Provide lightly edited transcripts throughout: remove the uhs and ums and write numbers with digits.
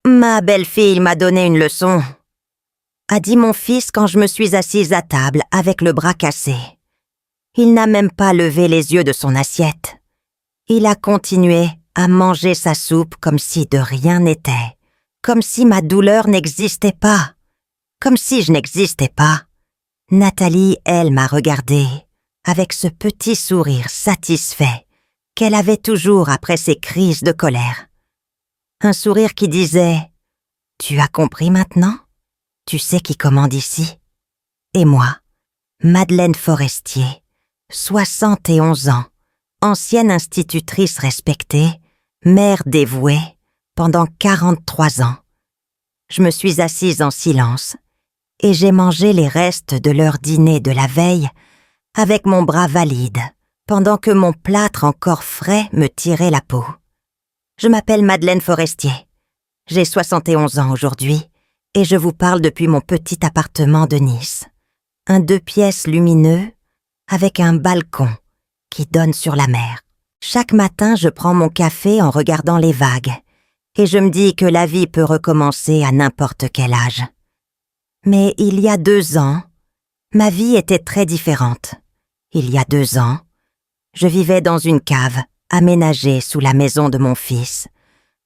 Ma belle-fille m'a donné une leçon, a dit mon fils quand je me suis assise à table avec le bras cassé. Il n'a même pas levé les yeux de son assiette. Il a continué à manger sa soupe comme si de rien n'était, comme si ma douleur n'existait pas, comme si je n'existais pas. Nathalie, elle, m'a regardée avec ce petit sourire satisfait qu'elle avait toujours après ses crises de colère. Un sourire qui disait « Tu as compris maintenant ? Tu sais qui commande ici ?» Et moi, Madeleine Forestier, 71 ans, ancienne institutrice respectée, mère dévouée, pendant 43 ans. Je me suis assise en silence et j'ai mangé les restes de leur dîner de la veille avec mon bras valide, pendant que mon plâtre encore frais me tirait la peau. Je m'appelle Madeleine Forestier. J'ai 71 ans aujourd'hui et je vous parle depuis mon petit appartement de Nice. Un 2 pièces lumineux avec un balcon qui donne sur la mer. Chaque matin, je prends mon café en regardant les vagues et je me dis que la vie peut recommencer à n'importe quel âge. Mais il y a 2 ans, ma vie était très différente. Il y a 2 ans, je vivais dans une cave aménagée sous la maison de mon fils.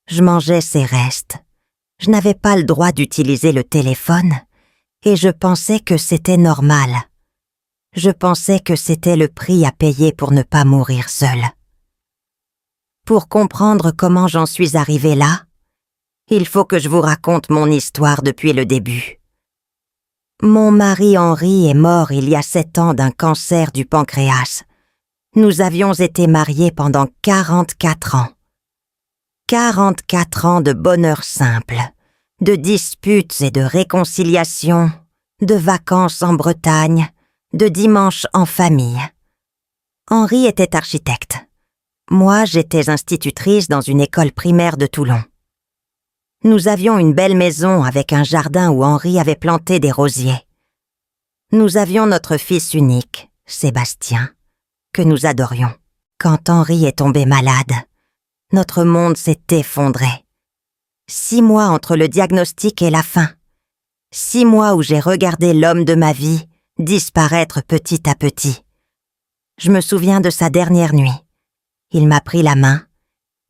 Je mangeais ses restes. Je n'avais pas le droit d'utiliser le téléphone et je pensais que c'était normal. Je pensais que c'était le prix à payer pour ne pas mourir seule. Pour comprendre comment j'en suis arrivée là, il faut que je vous raconte mon histoire depuis le début. Mon mari Henri est mort il y a 7 ans d'un cancer du pancréas. Nous avions été mariés pendant 44 ans. 44 ans de bonheur simple, de disputes et de réconciliations, de vacances en Bretagne, de dimanches en famille. Henri était architecte. Moi, j'étais institutrice dans une école primaire de Toulon. Nous avions une belle maison avec un jardin où Henri avait planté des rosiers. Nous avions notre fils unique, Sébastien, que nous adorions. Quand Henri est tombé malade, notre monde s'est effondré. 6 mois entre le diagnostic et la fin. 6 mois où j'ai regardé l'homme de ma vie disparaître petit à petit. Je me souviens de sa dernière nuit. Il m'a pris la main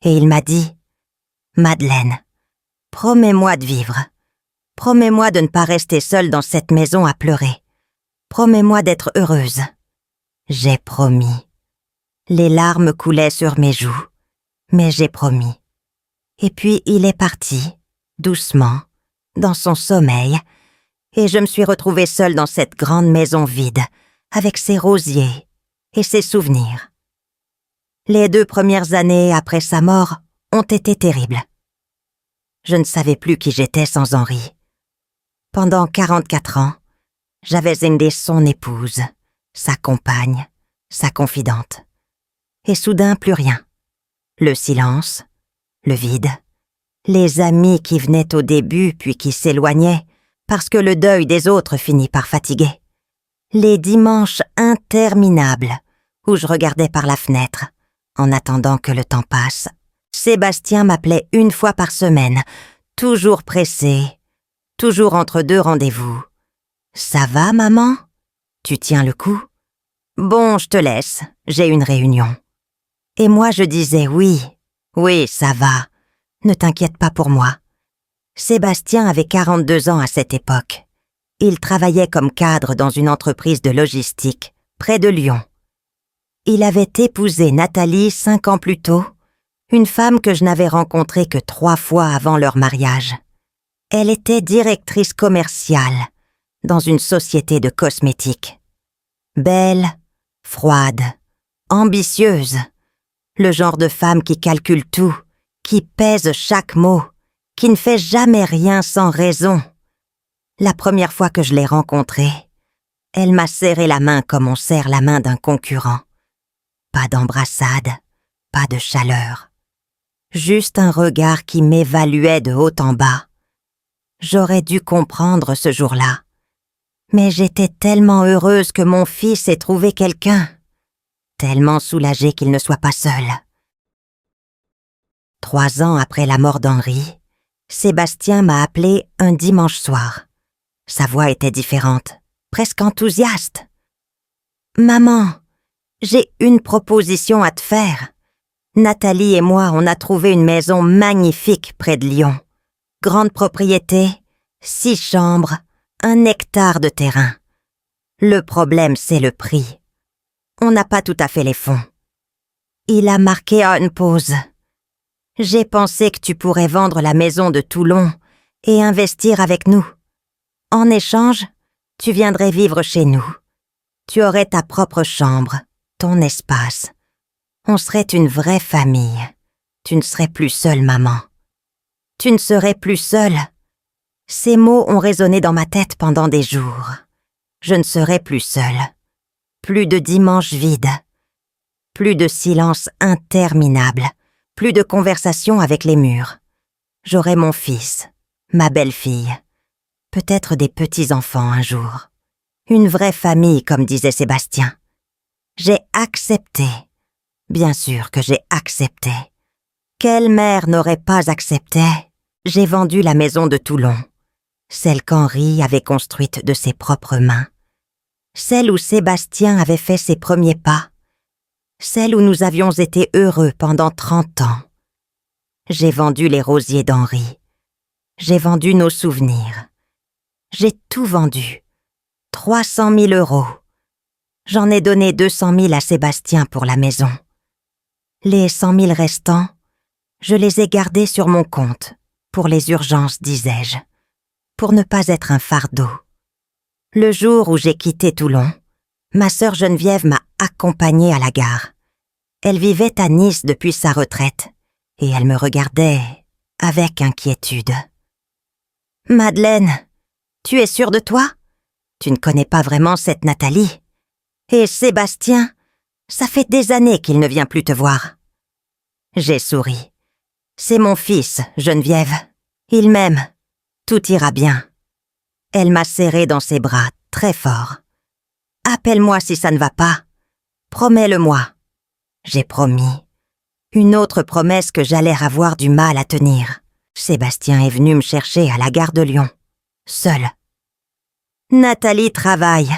et il m'a dit « Madeleine, promets-moi de vivre. Promets-moi de ne pas rester seule dans cette maison à pleurer. Promets-moi d'être heureuse. » J'ai promis. Les larmes coulaient sur mes joues, mais j'ai promis. Et puis il est parti, doucement, dans son sommeil, et je me suis retrouvée seule dans cette grande maison vide, avec ses rosiers et ses souvenirs. Les 2 premières années après sa mort ont été terribles. Je ne savais plus qui j'étais sans Henri. Pendant 44 ans, j'avais été son épouse, sa compagne, sa confidente. Et soudain, plus rien. Le silence, le vide, les amis qui venaient au début puis qui s'éloignaient parce que le deuil des autres finit par fatiguer. Les dimanches interminables où je regardais par la fenêtre en attendant que le temps passe. Sébastien m'appelait 1 fois par semaine, toujours pressé, toujours entre 2 rendez-vous. « Ça va, maman ? Tu tiens le coup ? Bon, je te laisse, j'ai une réunion. » Et moi je disais « Oui, oui, ça va, ne t'inquiète pas pour moi. » Sébastien avait 42 ans à cette époque. Il travaillait comme cadre dans une entreprise de logistique, près de Lyon. Il avait épousé Nathalie 5 ans plus tôt, une femme que je n'avais rencontrée que 3 fois avant leur mariage. Elle était directrice commerciale dans une société de cosmétiques. Belle, froide, ambitieuse, le genre de femme qui calcule tout, qui pèse chaque mot, qui ne fait jamais rien sans raison. La première fois que je l'ai rencontrée, elle m'a serré la main comme on serre la main d'un concurrent. Pas d'embrassade, pas de chaleur. Juste un regard qui m'évaluait de haut en bas. J'aurais dû comprendre ce jour-là. Mais j'étais tellement heureuse que mon fils ait trouvé quelqu'un. Tellement soulagée qu'il ne soit pas seul. 3 ans après la mort d'Henri, Sébastien m'a appelé un dimanche soir. Sa voix était différente, presque enthousiaste. « Maman, j'ai une proposition à te faire. Nathalie et moi, on a trouvé une maison magnifique près de Lyon. Grande propriété, 6 chambres, 1 hectare de terrain. Le problème, c'est le prix. On n'a pas tout à fait les fonds. » Il a marqué à une pause. « J'ai pensé que tu pourrais vendre la maison de Toulon et investir avec nous. En échange, tu viendrais vivre chez nous. Tu aurais ta propre chambre, ton espace. On serait une vraie famille. Tu ne serais plus seule, maman. Tu ne serais plus seule. » Ces mots ont résonné dans ma tête pendant des jours. Je ne serais plus seule. Plus de dimanches vides. Plus de silence interminable. Plus de conversation avec les murs. J'aurais mon fils, ma belle-fille. Peut-être des petits-enfants un jour. Une vraie famille, comme disait Sébastien. J'ai accepté. Bien sûr que j'ai accepté. Quelle mère n'aurait pas accepté? J'ai vendu la maison de Toulon. Celle qu'Henri avait construite de ses propres mains. Celle où Sébastien avait fait ses premiers pas. Celle où nous avions été heureux pendant 30 ans. J'ai vendu les rosiers d'Henri. J'ai vendu nos souvenirs. J'ai tout vendu. 300 000 €. J'en ai donné 200 000 à Sébastien pour la maison. Les 100 000 restants, je les ai gardés sur mon compte, pour les urgences, disais-je, pour ne pas être un fardeau. Le jour où j'ai quitté Toulon, ma sœur Geneviève m'a accompagnée à la gare. Elle vivait à Nice depuis sa retraite, et elle me regardait avec inquiétude. « Madeleine, tu es sûre de toi? Tu ne connais pas vraiment cette Nathalie. Et Sébastien, ça fait des années qu'il ne vient plus te voir. » J'ai souri. « C'est mon fils, Geneviève. Il m'aime. Tout ira bien. » Elle m'a serré dans ses bras, très fort. « Appelle-moi si ça ne va pas. Promets-le-moi. » J'ai promis. Une autre promesse que j'allais avoir du mal à tenir. Sébastien est venu me chercher à la gare de Lyon, seul. « Nathalie travaille, »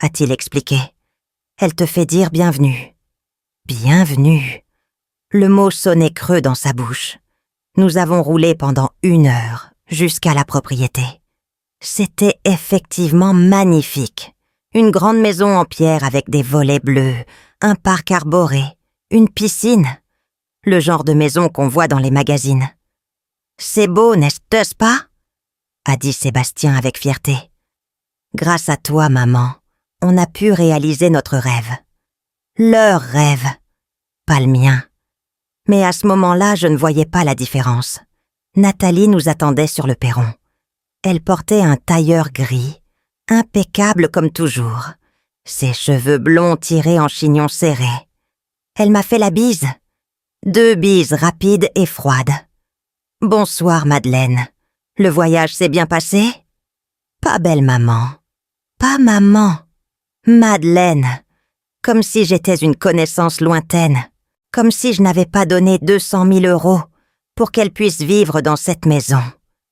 a-t-il expliqué. « Elle te fait dire bienvenue. » Bienvenue. Le mot sonnait creux dans sa bouche. Nous avons roulé pendant 1 heure, jusqu'à la propriété. C'était effectivement magnifique. Une grande maison en pierre avec des volets bleus, un parc arboré, une piscine. Le genre de maison qu'on voit dans les magazines. « C'est beau, n'est-ce pas ?» a dit Sébastien avec fierté. « Grâce à toi, maman, on a pu réaliser notre rêve. Leur rêve, pas le mien. » Mais à ce moment-là, je ne voyais pas la différence. Nathalie nous attendait sur le perron. Elle portait un tailleur gris, impeccable comme toujours. Ses cheveux blonds tirés en chignon serré. Elle m'a fait la bise. 2 bises rapides et froides. « Bonsoir, Madeleine. Le voyage s'est bien passé? » Pas belle maman. Pas maman. Madeleine. Comme si j'étais une connaissance lointaine. Comme si je n'avais pas donné 200 000 € pour qu'elle puisse vivre dans cette maison.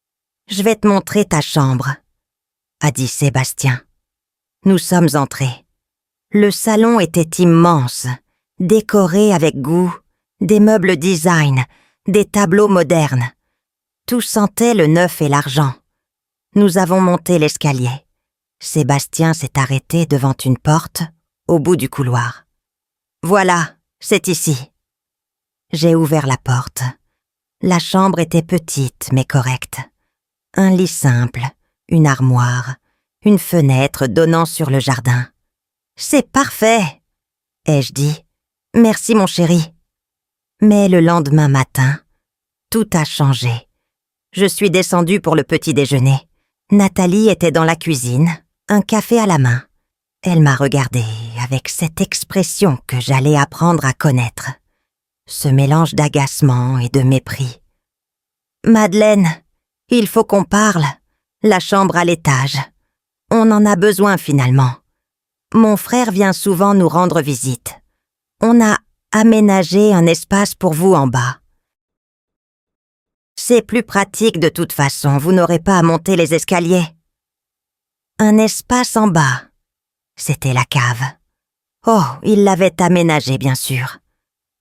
« Je vais te montrer ta chambre, » a dit Sébastien. Nous sommes entrés. Le salon était immense, décoré avec goût, des meubles design, des tableaux modernes. Tout sentait le neuf et l'argent. Nous avons monté l'escalier. Sébastien s'est arrêté devant une porte, au bout du couloir. « Voilà, c'est ici. » J'ai ouvert la porte. La chambre était petite mais correcte. Un lit simple, une armoire, une fenêtre donnant sur le jardin. « C'est parfait !» ai-je dit. « Merci mon chéri. » Mais le lendemain matin, tout a changé. Je suis descendue pour le petit déjeuner. Nathalie était dans la cuisine, un café à la main. Elle m'a regardée avec cette expression que j'allais apprendre à connaître. Ce mélange d'agacement et de mépris. « Madeleine, il faut qu'on parle. La chambre à l'étage. On en a besoin finalement. Mon frère vient souvent nous rendre visite. On a aménagé un espace pour vous en bas. » C'est plus pratique de toute façon, vous n'aurez pas à monter les escaliers. » Un espace en bas. C'était la cave. Oh, il l'avait aménagée, bien sûr.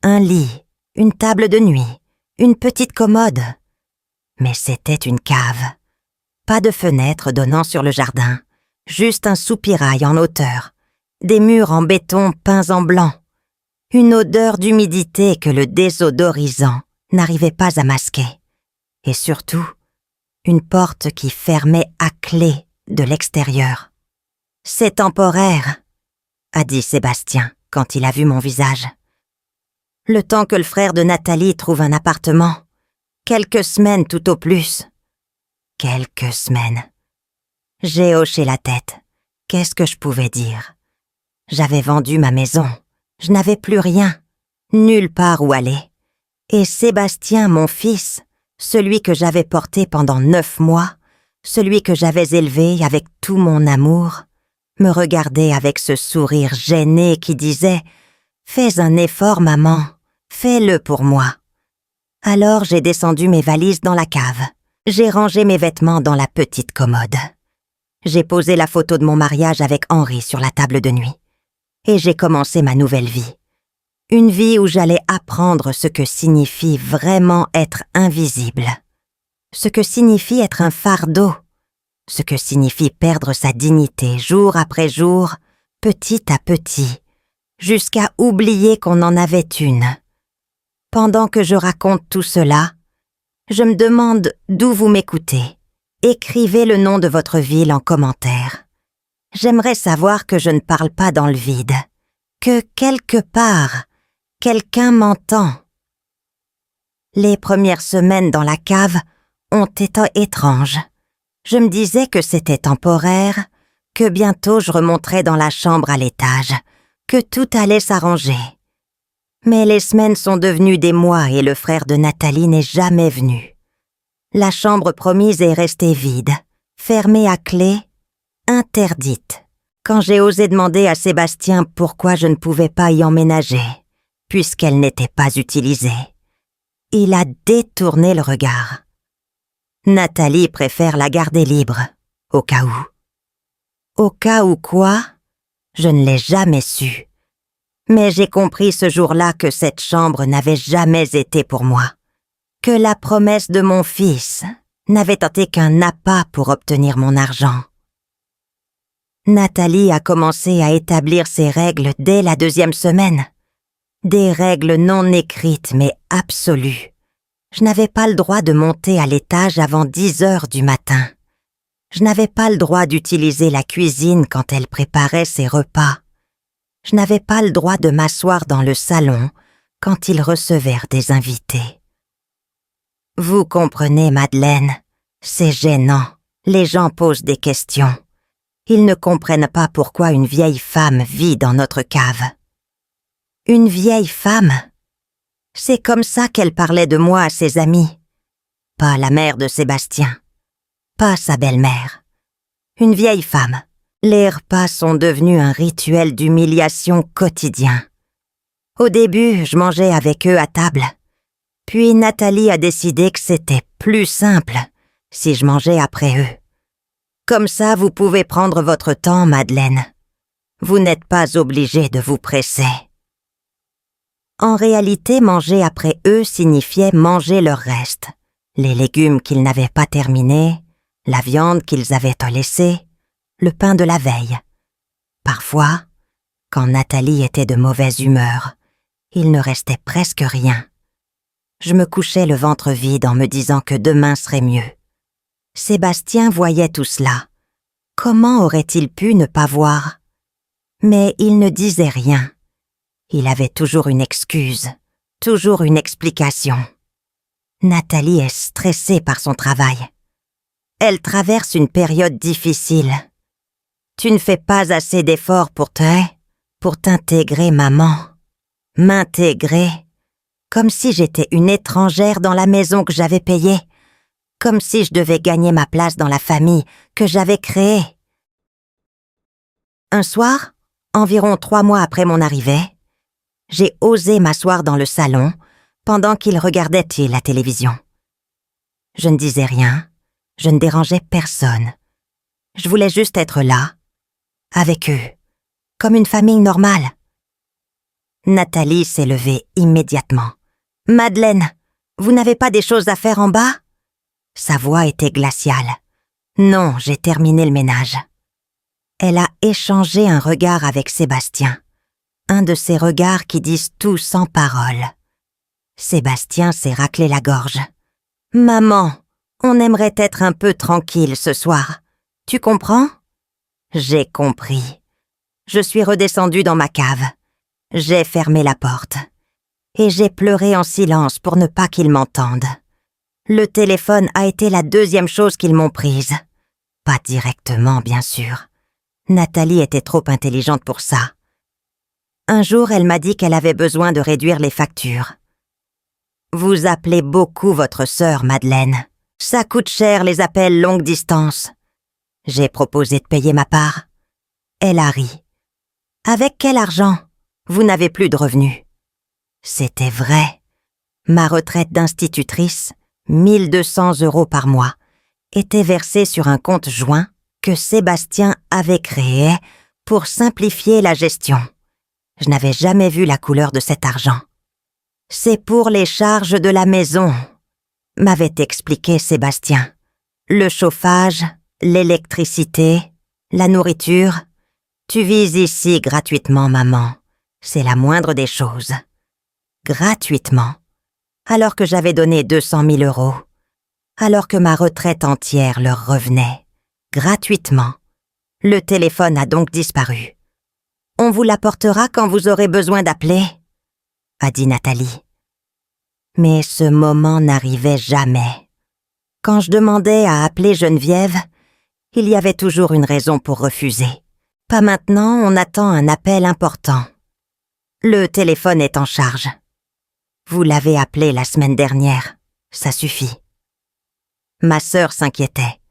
Un lit, une table de nuit, une petite commode. Mais c'était une cave. Pas de fenêtre donnant sur le jardin, juste un soupirail en hauteur, des murs en béton peints en blanc, une odeur d'humidité que le désodorisant n'arrivait pas à masquer, et surtout, une porte qui fermait à clé de l'extérieur. « C'est temporaire », a dit Sébastien quand il a vu mon visage. « Le temps que le frère de Nathalie trouve un appartement, quelques semaines tout au plus. » Quelques semaines. J'ai hoché la tête. Qu'est-ce que je pouvais dire? J'avais vendu ma maison. Je n'avais plus rien, nulle part où aller. Et Sébastien, mon fils, celui que j'avais porté pendant 9 mois, celui que j'avais élevé avec tout mon amour, me regardait avec ce sourire gêné qui disait « Fais un effort, maman, fais-le pour moi. » Alors j'ai descendu mes valises dans la cave. J'ai rangé mes vêtements dans la petite commode. J'ai posé la photo de mon mariage avec Henri sur la table de nuit. Et j'ai commencé ma nouvelle vie. Une vie où j'allais apprendre ce que signifie vraiment être invisible. Ce que signifie être un fardeau. Ce que signifie perdre sa dignité jour après jour, petit à petit, jusqu'à oublier qu'on en avait une. Pendant que je raconte tout cela, je me demande d'où vous m'écoutez. Écrivez le nom de votre ville en commentaire. J'aimerais savoir que je ne parle pas dans le vide, que quelque part, quelqu'un m'entend. Les premières semaines dans la cave ont été étranges. Je me disais que c'était temporaire, que bientôt je remonterais dans la chambre à l'étage, que tout allait s'arranger. Mais les semaines sont devenues des mois et le frère de Nathalie n'est jamais venu. La chambre promise est restée vide, fermée à clé, interdite. Quand j'ai osé demander à Sébastien pourquoi je ne pouvais pas y emménager, puisqu'elle n'était pas utilisée, il a détourné le regard. Nathalie préfère la garder libre, au cas où. Au cas où quoi? Je ne l'ai jamais su. Mais j'ai compris ce jour-là que cette chambre n'avait jamais été pour moi, que la promesse de mon fils n'avait été qu'un appât pour obtenir mon argent. Nathalie a commencé à établir ses règles dès la 2e semaine. Des règles non écrites mais absolues. Je n'avais pas le droit de monter à l'étage avant 10 heures du matin. Je n'avais pas le droit d'utiliser la cuisine quand elle préparait ses repas. Je n'avais pas le droit de m'asseoir dans le salon quand ils recevèrent des invités. Vous comprenez, Madeleine, c'est gênant. Les gens posent des questions. Ils ne comprennent pas pourquoi une vieille femme vit dans notre cave. Une vieille femme? C'est comme ça qu'elle parlait de moi à ses amis. Pas la mère de Sébastien. Pas sa belle-mère. Une vieille femme. Les repas sont devenus un rituel d'humiliation quotidien. Au début, je mangeais avec eux à table. Puis Nathalie a décidé que c'était plus simple si je mangeais après eux. Comme ça, vous pouvez prendre votre temps, Madeleine. Vous n'êtes pas obligée de vous presser. En réalité, manger après eux signifiait manger leur reste. Les légumes qu'ils n'avaient pas terminés, la viande qu'ils avaient laissée, le pain de la veille. Parfois, quand Nathalie était de mauvaise humeur, il ne restait presque rien. Je me couchais le ventre vide en me disant que demain serait mieux. Sébastien voyait tout cela. Comment aurait-il pu ne pas voir? Mais il ne disait rien. Il avait toujours une excuse, toujours une explication. Nathalie est stressée par son travail. Elle traverse une période difficile. Tu ne fais pas assez d'efforts pour t'intégrer, maman. M'intégrer. Comme si j'étais une étrangère dans la maison que j'avais payée. Comme si je devais gagner ma place dans la famille que j'avais créée. Un soir, environ 3 mois après mon arrivée, j'ai osé m'asseoir dans le salon pendant qu'il regardait la télévision. Je ne disais rien, je ne dérangeais personne. Je voulais juste être là, avec eux, comme une famille normale. Nathalie s'est levée immédiatement. « Madeleine, vous n'avez pas des choses à faire en bas ?» Sa voix était glaciale. « Non, j'ai terminé le ménage. » Elle a échangé un regard avec Sébastien. Un de ces regards qui disent tout sans parole. Sébastien s'est raclé la gorge. « Maman, on aimerait être un peu tranquille ce soir. Tu comprends ?» J'ai compris. Je suis redescendue dans ma cave. J'ai fermé la porte. Et j'ai pleuré en silence pour ne pas qu'ils m'entendent. Le téléphone a été la deuxième chose qu'ils m'ont prise. Pas directement, bien sûr. Nathalie était trop intelligente pour ça. Un jour, elle m'a dit qu'elle avait besoin de réduire les factures. « Vous appelez beaucoup votre sœur, Madeleine. Ça coûte cher les appels longue distance. » J'ai proposé de payer ma part. Elle a ri. « Avec quel argent ? Vous n'avez plus de revenus. » C'était vrai. Ma retraite d'institutrice, 1 200 € par mois, était versée sur un compte joint que Sébastien avait créé pour simplifier la gestion. Je n'avais jamais vu la couleur de cet argent. « C'est pour les charges de la maison », m'avait expliqué Sébastien. « Le chauffage, l'électricité, la nourriture. Tu vis ici gratuitement, maman. C'est la moindre des choses. » Gratuitement, alors que j'avais donné 200 000 €, alors que ma retraite entière leur revenait. Gratuitement. Le téléphone a donc disparu. « On vous l'apportera quand vous aurez besoin d'appeler », a dit Nathalie. Mais ce moment n'arrivait jamais. Quand je demandais à appeler Geneviève, il y avait toujours une raison pour refuser. Pas maintenant, on attend un appel important. Le téléphone est en charge. Vous l'avez appelé la semaine dernière, ça suffit. Ma sœur s'inquiétait.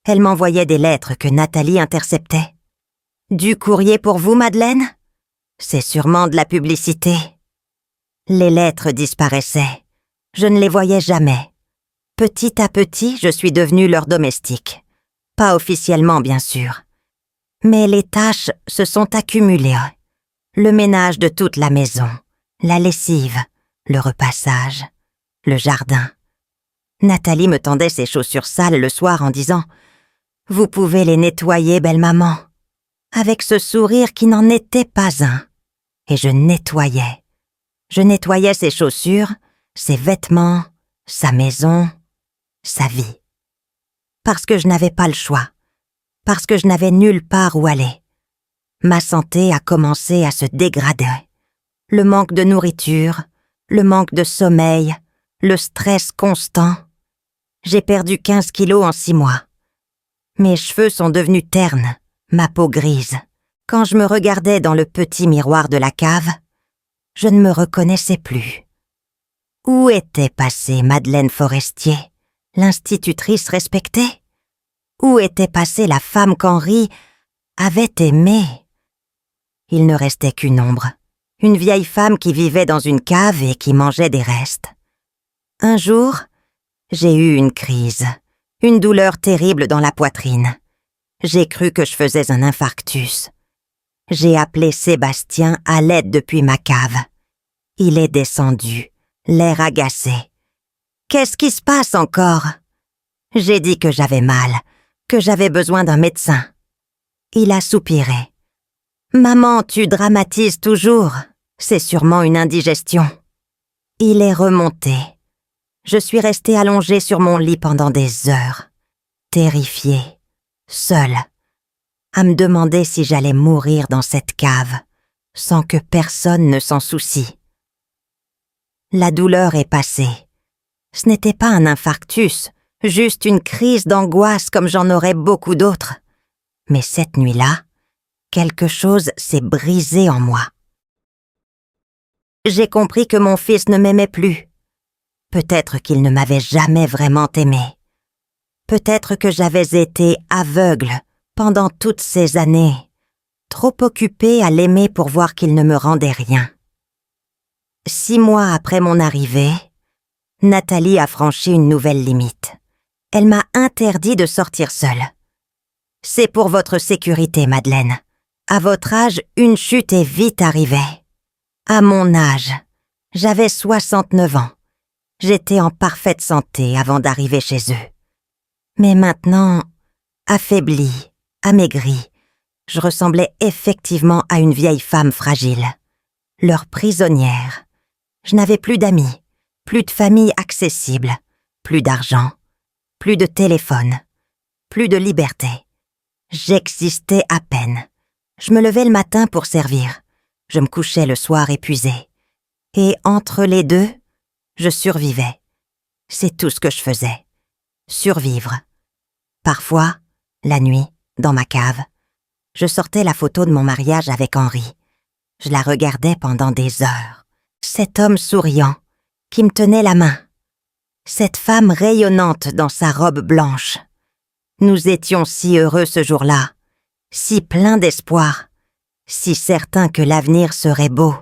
Elle m'envoyait des lettres que Nathalie interceptait. Du courrier pour vous, Madeleine ? C'est sûrement de la publicité. Les lettres disparaissaient. Je ne les voyais jamais. Petit à petit, je suis devenue leur domestique. Pas officiellement, bien sûr. Mais les tâches se sont accumulées. Le ménage de toute la maison, la lessive, le repassage, le jardin. Nathalie me tendait ses chaussures sales le soir en disant « Vous pouvez les nettoyer, belle maman », avec ce sourire qui n'en était pas un. Et je nettoyais. Je nettoyais ses chaussures, ses vêtements, sa maison, sa vie. Parce que je n'avais pas le choix. Parce que je n'avais nulle part où aller. Ma santé a commencé à se dégrader. Le manque de nourriture, le manque de sommeil, le stress constant. J'ai perdu 15 kilos en 6 mois. Mes cheveux sont devenus ternes, ma peau grise. Quand je me regardais dans le petit miroir de la cave, je ne me reconnaissais plus. Où était passée Madeleine Forestier, l'institutrice respectée ? Où était passée la femme qu'Henri avait aimée ? Il ne restait qu'une ombre, une vieille femme qui vivait dans une cave et qui mangeait des restes. Un jour, j'ai eu une crise, une douleur terrible dans la poitrine. J'ai cru que je faisais un infarctus. J'ai appelé Sébastien à l'aide depuis ma cave. Il est descendu, l'air agacé. « Qu'est-ce qui se passe encore ?» J'ai dit que j'avais mal, que j'avais besoin d'un médecin. Il a soupiré. « Maman, tu dramatises toujours. C'est sûrement une indigestion. » Il est remonté. Je suis restée allongée sur mon lit pendant des heures, terrifiée, seule, à me demander si j'allais mourir dans cette cave, sans que personne ne s'en soucie. La douleur est passée. Ce n'était pas un infarctus, juste une crise d'angoisse comme j'en aurais beaucoup d'autres. Mais cette nuit-là, quelque chose s'est brisé en moi. J'ai compris que mon fils ne m'aimait plus. Peut-être qu'il ne m'avait jamais vraiment aimée. Peut-être que j'avais été aveugle pendant toutes ces années, trop occupée à l'aimer pour voir qu'il ne me rendait rien. 6 mois après mon arrivée, Nathalie a franchi une nouvelle limite. Elle m'a interdit de sortir seule. « C'est pour votre sécurité, Madeleine. À votre âge, une chute est vite arrivée. » À mon âge, j'avais 69 ans. J'étais en parfaite santé avant d'arriver chez eux. Mais maintenant, affaiblie, amaigrie, je ressemblais effectivement à une vieille femme fragile, leur prisonnière. Je n'avais plus d'amis, plus de famille accessible, plus d'argent, plus de téléphone, plus de liberté. J'existais à peine. Je me levais le matin pour servir. Je me couchais le soir épuisée. Et entre les deux, je survivais. C'est tout ce que je faisais. Survivre. Parfois, la nuit, dans ma cave, je sortais la photo de mon mariage avec Henri. Je la regardais pendant des heures. Cet homme souriant, qui me tenait la main. Cette femme rayonnante dans sa robe blanche. Nous étions si heureux ce jour-là, si pleins d'espoir, si certains que l'avenir serait beau.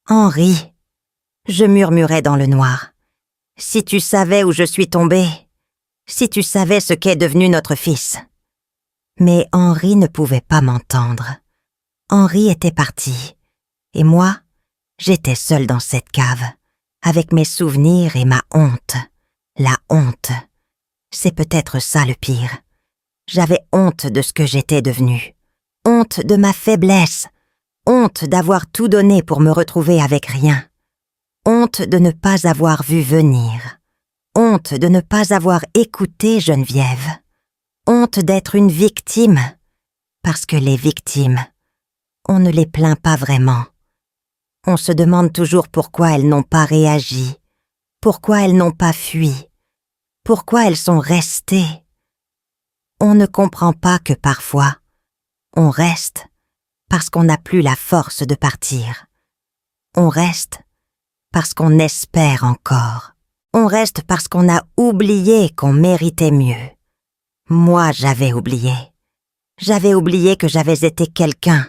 Henri, je murmurais dans le noir. Si tu savais où je suis tombée, si tu savais ce qu'est devenu notre fils. Mais Henri ne pouvait pas m'entendre. Henri était parti, et moi, j'étais seule dans cette cave, avec mes souvenirs et ma honte. La honte. C'est peut-être ça le pire. J'avais honte de ce que j'étais devenue. Honte de ma faiblesse. Honte d'avoir tout donné pour me retrouver avec rien. Honte de ne pas avoir vu venir. Honte de ne pas avoir écouté Geneviève. Honte d'être une victime. Parce que les victimes, on ne les plaint pas vraiment. On se demande toujours pourquoi elles n'ont pas réagi, pourquoi elles n'ont pas fui, pourquoi elles sont restées. On ne comprend pas que parfois, on reste parce qu'on n'a plus la force de partir. On reste parce qu'on espère encore. On reste parce qu'on a oublié qu'on méritait mieux. Moi, j'avais oublié. J'avais oublié que j'avais été quelqu'un,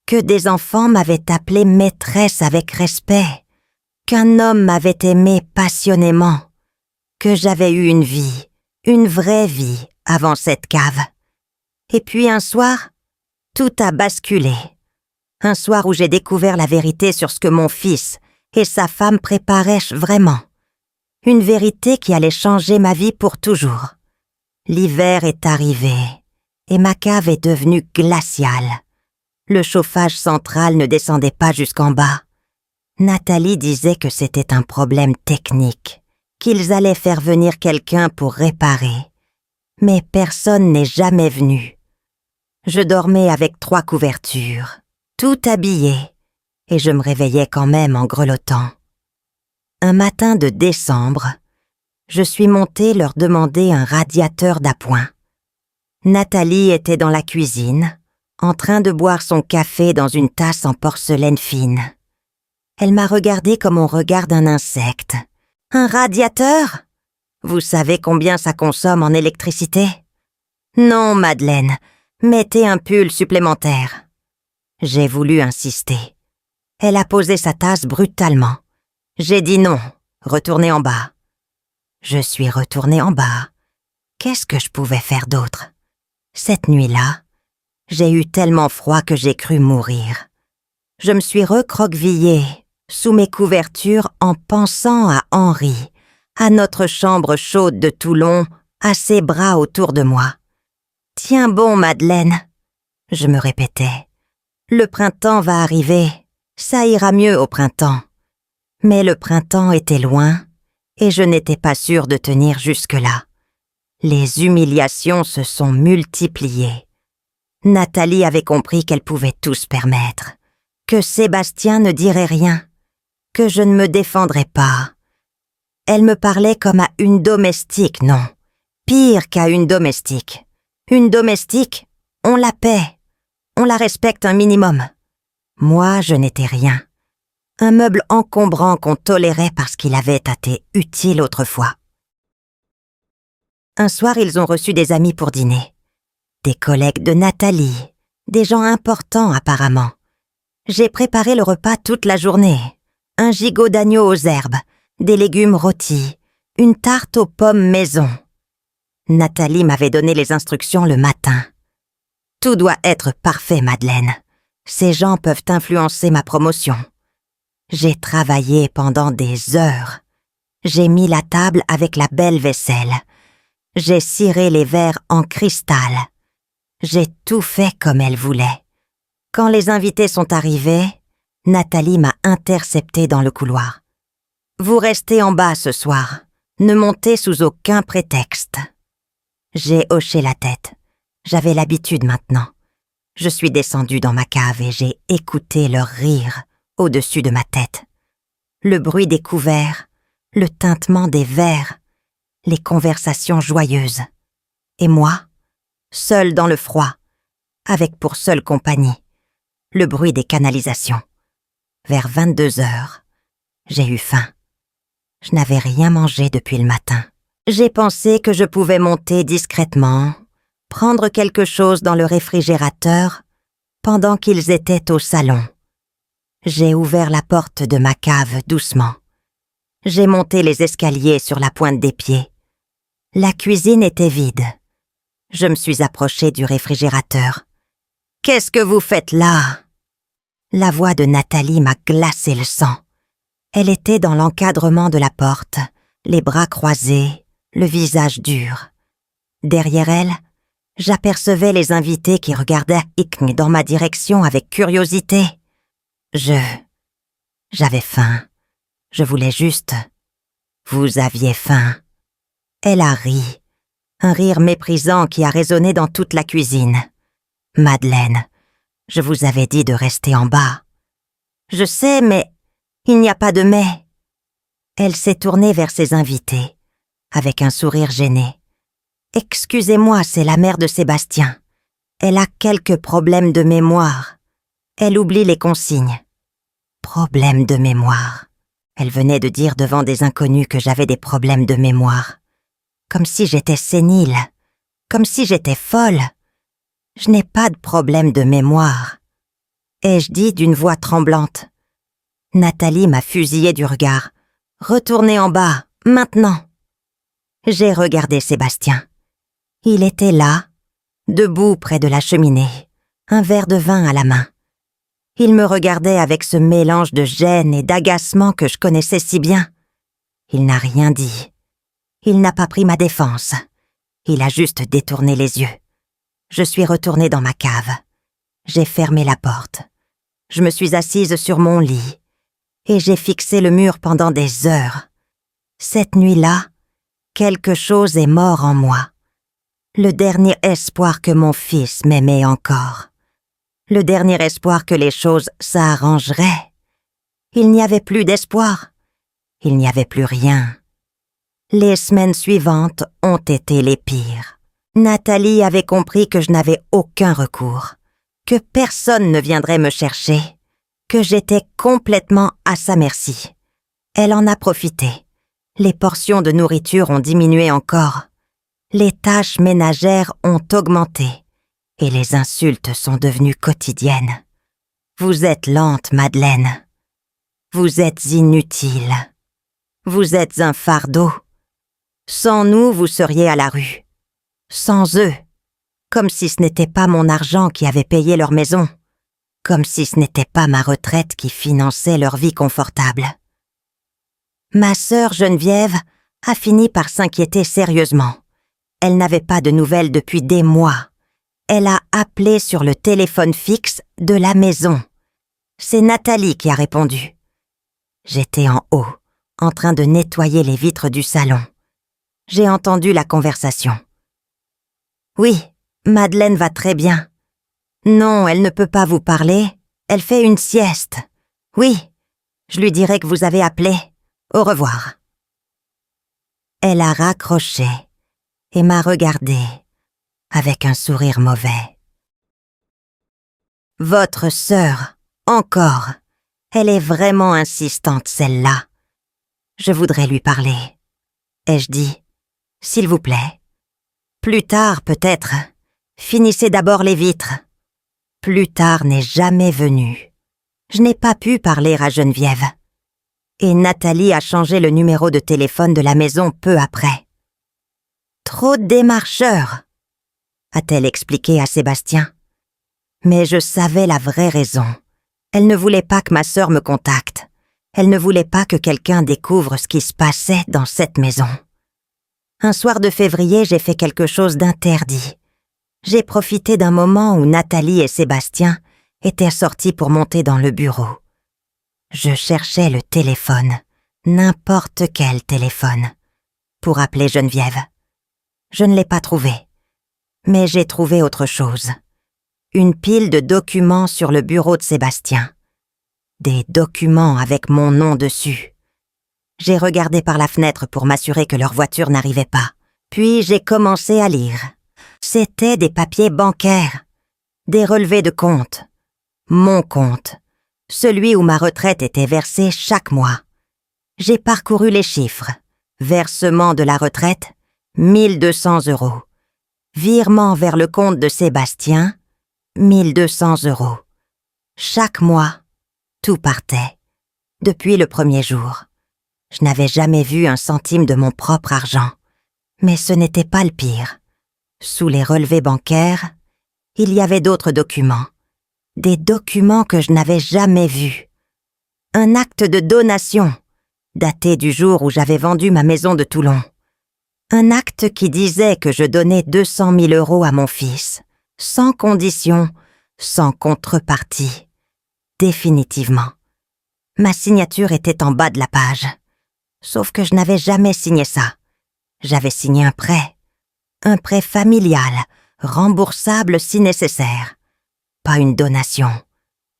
que des enfants m'avaient appelée maîtresse avec respect, qu'un homme m'avait aimée passionnément, que j'avais eu une vie, une vraie vie avant cette cave. Et puis un soir, tout a basculé. Un soir où j'ai découvert la vérité sur ce que mon fils et sa femme préparaient vraiment. Une vérité qui allait changer ma vie pour toujours. L'hiver est arrivé et ma cave est devenue glaciale. Le chauffage central ne descendait pas jusqu'en bas. Nathalie disait que c'était un problème technique, qu'ils allaient faire venir quelqu'un pour réparer. Mais personne n'est jamais venu. Je dormais avec 3 couvertures, tout habillée, et je me réveillais quand même en grelottant. Un matin de décembre, je suis montée leur demander un radiateur d'appoint. Nathalie était dans la cuisine, en train de boire son café dans une tasse en porcelaine fine. Elle m'a regardée comme on regarde un insecte. « Un radiateur ? Vous savez combien ça consomme en électricité ? » « Non, Madeleine, mettez un pull supplémentaire. » J'ai voulu insister. Elle a posé sa tasse brutalement. J'ai dit non, retournez en bas. Je suis retournée en bas. Qu'est-ce que je pouvais faire d'autre ? Cette nuit-là, j'ai eu tellement froid que j'ai cru mourir. Je me suis recroquevillée sous mes couvertures en pensant à Henri, à notre chambre chaude de Toulon, à ses bras autour de moi. « Tiens bon, Madeleine !» je me répétais. « Le printemps va arriver, ça ira mieux au printemps. » Mais le printemps était loin et je n'étais pas sûre de tenir jusque-là. Les humiliations se sont multipliées. Nathalie avait compris qu'elle pouvait tout se permettre, que Sébastien ne dirait rien, que je ne me défendrais pas. Elle me parlait comme à une domestique, non, pire qu'à une domestique. Une domestique, on la paie, on la respecte un minimum. Moi, je n'étais rien. Un meuble encombrant qu'on tolérait parce qu'il avait été utile autrefois. Un soir, ils ont reçu des amis pour dîner. Des collègues de Nathalie, des gens importants apparemment. J'ai préparé le repas toute la journée. Un gigot d'agneau aux herbes, des légumes rôtis, une tarte aux pommes maison. Nathalie m'avait donné les instructions le matin. Tout doit être parfait, Madeleine. Ces gens peuvent influencer ma promotion. J'ai travaillé pendant des heures. J'ai mis la table avec la belle vaisselle. J'ai ciré les verres en cristal. J'ai tout fait comme elle voulait. Quand les invités sont arrivés, Nathalie m'a intercepté dans le couloir. « Vous restez en bas ce soir. Ne montez sous aucun prétexte. » J'ai hoché la tête. J'avais l'habitude maintenant. Je suis descendue dans ma cave et j'ai écouté leur rire au-dessus de ma tête. Le bruit des couverts, le tintement des verres, les conversations joyeuses. Et moi, seule dans le froid, avec pour seule compagnie le bruit des canalisations. Vers 22 heures, j'ai eu faim. Je n'avais rien mangé depuis le matin. J'ai pensé que je pouvais monter discrètement, prendre quelque chose dans le réfrigérateur pendant qu'ils étaient au salon. J'ai ouvert la porte de ma cave doucement. J'ai monté les escaliers sur la pointe des pieds. La cuisine était vide. Je me suis approchée du réfrigérateur. « Qu'est-ce que vous faites là ?» La voix de Nathalie m'a glacé le sang. Elle était dans l'encadrement de la porte, les bras croisés, le visage dur. Derrière elle, j'apercevais les invités qui regardaient Hickn dans ma direction avec curiosité. J'avais faim. Je voulais juste... Vous aviez faim. Elle a ri. Un rire méprisant qui a résonné dans toute la cuisine. Madeleine, je vous avais dit de rester en bas. Je sais, mais il n'y a pas de mais. Elle s'est tournée vers ses invités, avec un sourire gêné. Excusez-moi, c'est la mère de Sébastien. Elle a quelques problèmes de mémoire. Elle oublie les consignes. Problèmes de mémoire. Elle venait de dire devant des inconnus que j'avais des problèmes de mémoire. Comme si j'étais sénile. Comme si j'étais folle. Je n'ai pas de problème de mémoire. Ai-je dit d'une voix tremblante. Nathalie m'a fusillé du regard. Retournez en bas, maintenant. J'ai regardé Sébastien. Il était là, debout près de la cheminée, un verre de vin à la main. Il me regardait avec ce mélange de gêne et d'agacement que je connaissais si bien. Il n'a rien dit. Il n'a pas pris ma défense. Il a juste détourné les yeux. Je suis retournée dans ma cave. J'ai fermé la porte. Je me suis assise sur mon lit et j'ai fixé le mur pendant des heures. Cette nuit-là, quelque chose est mort en moi. Le dernier espoir que mon fils m'aimait encore. Le dernier espoir que les choses s'arrangeraient. Il n'y avait plus d'espoir. Il n'y avait plus rien. Les semaines suivantes ont été les pires. Nathalie avait compris que je n'avais aucun recours, que personne ne viendrait me chercher, que j'étais complètement à sa merci. Elle en a profité. Les portions de nourriture ont diminué encore. Les tâches ménagères ont augmenté et les insultes sont devenues quotidiennes. Vous êtes lente, Madeleine. Vous êtes inutile. Vous êtes un fardeau. Sans nous, vous seriez à la rue. Sans eux. Comme si ce n'était pas mon argent qui avait payé leur maison. Comme si ce n'était pas ma retraite qui finançait leur vie confortable. Ma sœur Geneviève a fini par s'inquiéter sérieusement. Elle n'avait pas de nouvelles depuis des mois. Elle a appelé sur le téléphone fixe de la maison. C'est Nathalie qui a répondu. J'étais en haut, en train de nettoyer les vitres du salon. J'ai entendu la conversation. Oui, Madeleine va très bien. Non, elle ne peut pas vous parler. Elle fait une sieste. Oui, je lui dirai que vous avez appelé. Au revoir. Elle a raccroché et m'a regardé avec un sourire mauvais. Votre sœur, encore. Elle est vraiment insistante, celle-là. Je voudrais lui parler. Ai-je dit, s'il vous plaît. Plus tard, peut-être. Finissez d'abord les vitres. Plus tard n'est jamais venu. Je n'ai pas pu parler à Geneviève. Et Nathalie a changé le numéro de téléphone de la maison peu après. Trop démarcheur, a-t-elle expliqué à Sébastien. Mais je savais la vraie raison. Elle ne voulait pas que ma sœur me contacte. Elle ne voulait pas que quelqu'un découvre ce qui se passait dans cette maison. Un soir de février, j'ai fait quelque chose d'interdit. J'ai profité d'un moment où Nathalie et Sébastien étaient sortis pour monter dans le bureau. Je cherchais le téléphone, n'importe quel téléphone, pour appeler Geneviève. Je ne l'ai pas trouvé, mais j'ai trouvé autre chose. Une pile de documents sur le bureau de Sébastien. Des documents avec mon nom dessus. J'ai regardé par la fenêtre pour m'assurer que leur voiture n'arrivait pas. Puis j'ai commencé à lire. C'étaient des papiers bancaires, des relevés de compte. Mon compte, celui où ma retraite était versée chaque mois. J'ai parcouru les chiffres. Versement de la retraite, 1 200 €. Virement vers le compte de Sébastien, 1 200 €. Chaque mois, tout partait. Depuis le premier jour. Je n'avais jamais vu un centime de mon propre argent. Mais ce n'était pas le pire. Sous les relevés bancaires, il y avait d'autres documents. Des documents que je n'avais jamais vus. Un acte de donation, daté du jour où j'avais vendu ma maison de Toulon. Un acte qui disait que je donnais 200 000 € à mon fils, sans condition, sans contrepartie. Définitivement. Ma signature était en bas de la page. Sauf que je n'avais jamais signé ça. J'avais signé un prêt familial, remboursable si nécessaire. Pas une donation.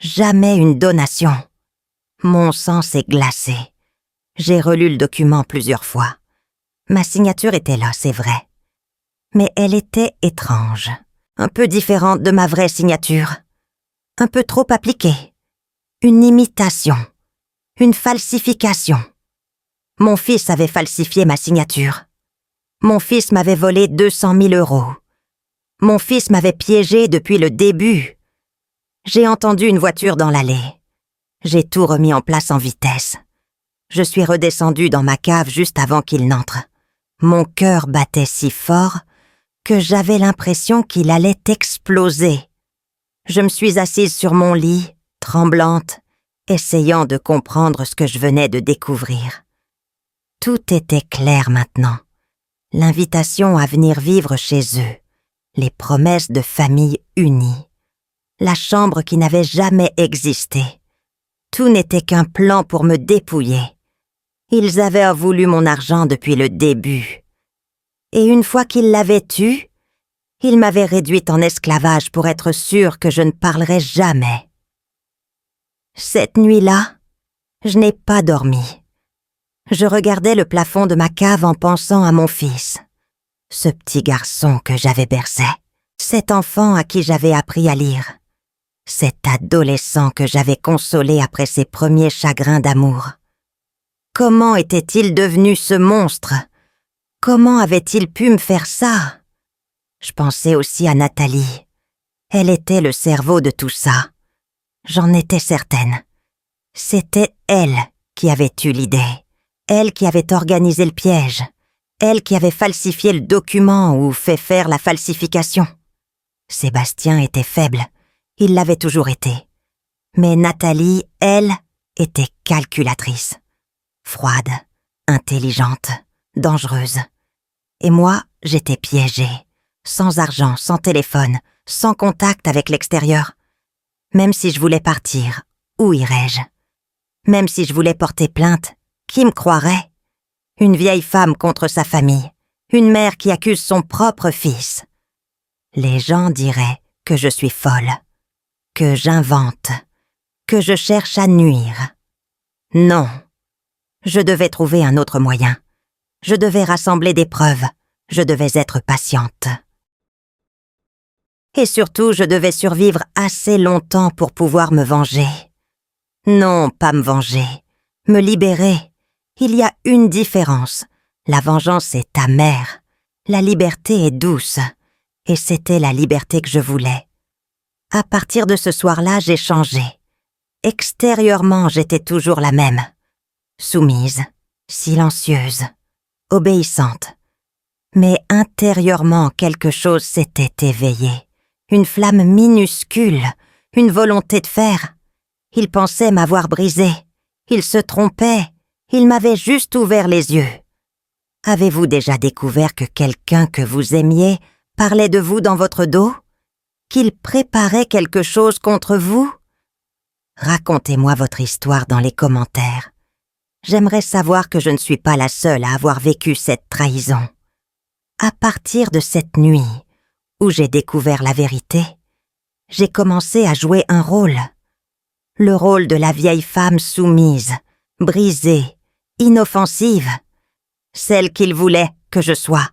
Jamais une donation. Mon sang s'est glacé. J'ai relu le document plusieurs fois. Ma signature était là, c'est vrai. Mais elle était étrange, un peu différente de ma vraie signature. Un peu trop appliquée. Une imitation. Une falsification. Mon fils avait falsifié ma signature. Mon fils m'avait volé 200 000 €. Mon fils m'avait piégé depuis le début. J'ai entendu une voiture dans l'allée. J'ai tout remis en place en vitesse. Je suis redescendue dans ma cave juste avant qu'il n'entre. Mon cœur battait si fort que j'avais l'impression qu'il allait exploser. Je me suis assise sur mon lit, tremblante, essayant de comprendre ce que je venais de découvrir. Tout était clair maintenant. L'invitation à venir vivre chez eux, les promesses de famille unie, la chambre qui n'avait jamais existé. Tout n'était qu'un plan pour me dépouiller. Ils avaient voulu mon argent depuis le début. Et une fois qu'ils l'avaient eu, ils m'avaient réduite en esclavage pour être sûrs que je ne parlerais jamais. Cette nuit-là, je n'ai pas dormi. Je regardais le plafond de ma cave en pensant à mon fils. Ce petit garçon que j'avais bercé. Cet enfant à qui j'avais appris à lire. Cet adolescent que j'avais consolé après ses premiers chagrins d'amour. Comment était-il devenu ce monstre? Comment avait-il pu me faire ça? Je pensais aussi à Nathalie. Elle était le cerveau de tout ça. J'en étais certaine. C'était elle qui avait eu l'idée. Elle qui avait organisé le piège. Elle qui avait falsifié le document ou fait faire la falsification. Sébastien était faible. Il l'avait toujours été. Mais Nathalie, elle, était calculatrice. Froide, intelligente, dangereuse. Et moi, j'étais piégée. Sans argent, sans téléphone, sans contact avec l'extérieur. Même si je voulais partir, où irais-je? Même si je voulais porter plainte, qui me croirait? Une vieille femme contre sa famille, une mère qui accuse son propre fils. Les gens diraient que je suis folle, que j'invente, que je cherche à nuire. Non, je devais trouver un autre moyen. Je devais rassembler des preuves, je devais être patiente. Et surtout, je devais survivre assez longtemps pour pouvoir me venger. Non, pas me venger, me libérer. Il y a une différence. La vengeance est amère. La liberté est douce. Et c'était la liberté que je voulais. À partir de ce soir-là, j'ai changé. Extérieurement, j'étais toujours la même. Soumise, silencieuse, obéissante. Mais intérieurement, quelque chose s'était éveillé. Une flamme minuscule, une volonté de faire. Il pensait m'avoir brisé. Il se trompait. Il m'avait juste ouvert les yeux. Avez-vous déjà découvert que quelqu'un que vous aimiez parlait de vous dans votre dos? Qu'il préparait quelque chose contre vous? Racontez-moi votre histoire dans les commentaires. J'aimerais savoir que je ne suis pas la seule à avoir vécu cette trahison. À partir de cette nuit, où j'ai découvert la vérité, j'ai commencé à jouer un rôle. Le rôle de la vieille femme soumise, brisée, inoffensive, celle qu'il voulait que je sois.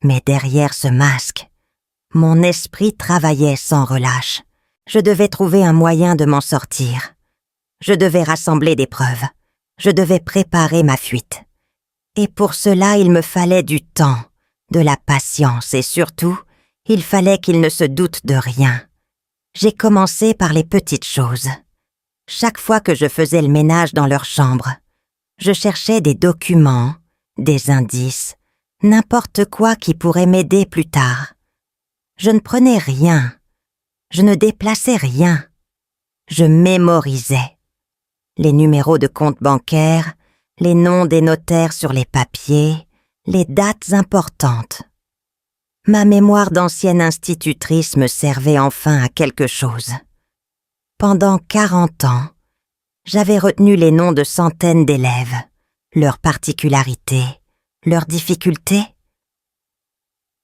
Mais derrière ce masque, mon esprit travaillait sans relâche. Je devais trouver un moyen de m'en sortir. Je devais rassembler des preuves. Je devais préparer ma fuite. Et pour cela, il me fallait du temps, de la patience et surtout, il fallait qu'il ne se doute de rien. J'ai commencé par les petites choses. Chaque fois que je faisais le ménage dans leur chambre, je cherchais des documents, des indices, n'importe quoi qui pourrait m'aider plus tard. Je ne prenais rien. Je ne déplaçais rien. Je mémorisais. Les numéros de compte bancaire, les noms des notaires sur les papiers, les dates importantes. Ma mémoire d'ancienne institutrice me servait enfin à quelque chose. Pendant 40 ans, j'avais retenu les noms de centaines d'élèves, leurs particularités, leurs difficultés.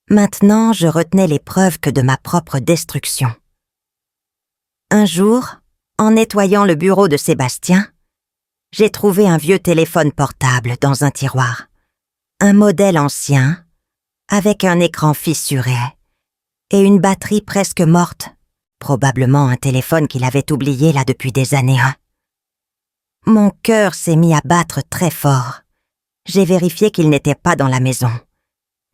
Maintenant, je retenais les preuves que de ma propre destruction. Un jour, en nettoyant le bureau de Sébastien, j'ai trouvé un vieux téléphone portable dans un tiroir. Un modèle ancien, avec un écran fissuré et une batterie presque morte, probablement un téléphone qu'il avait oublié là depuis des années. Mon cœur s'est mis à battre très fort. J'ai vérifié qu'il n'était pas dans la maison.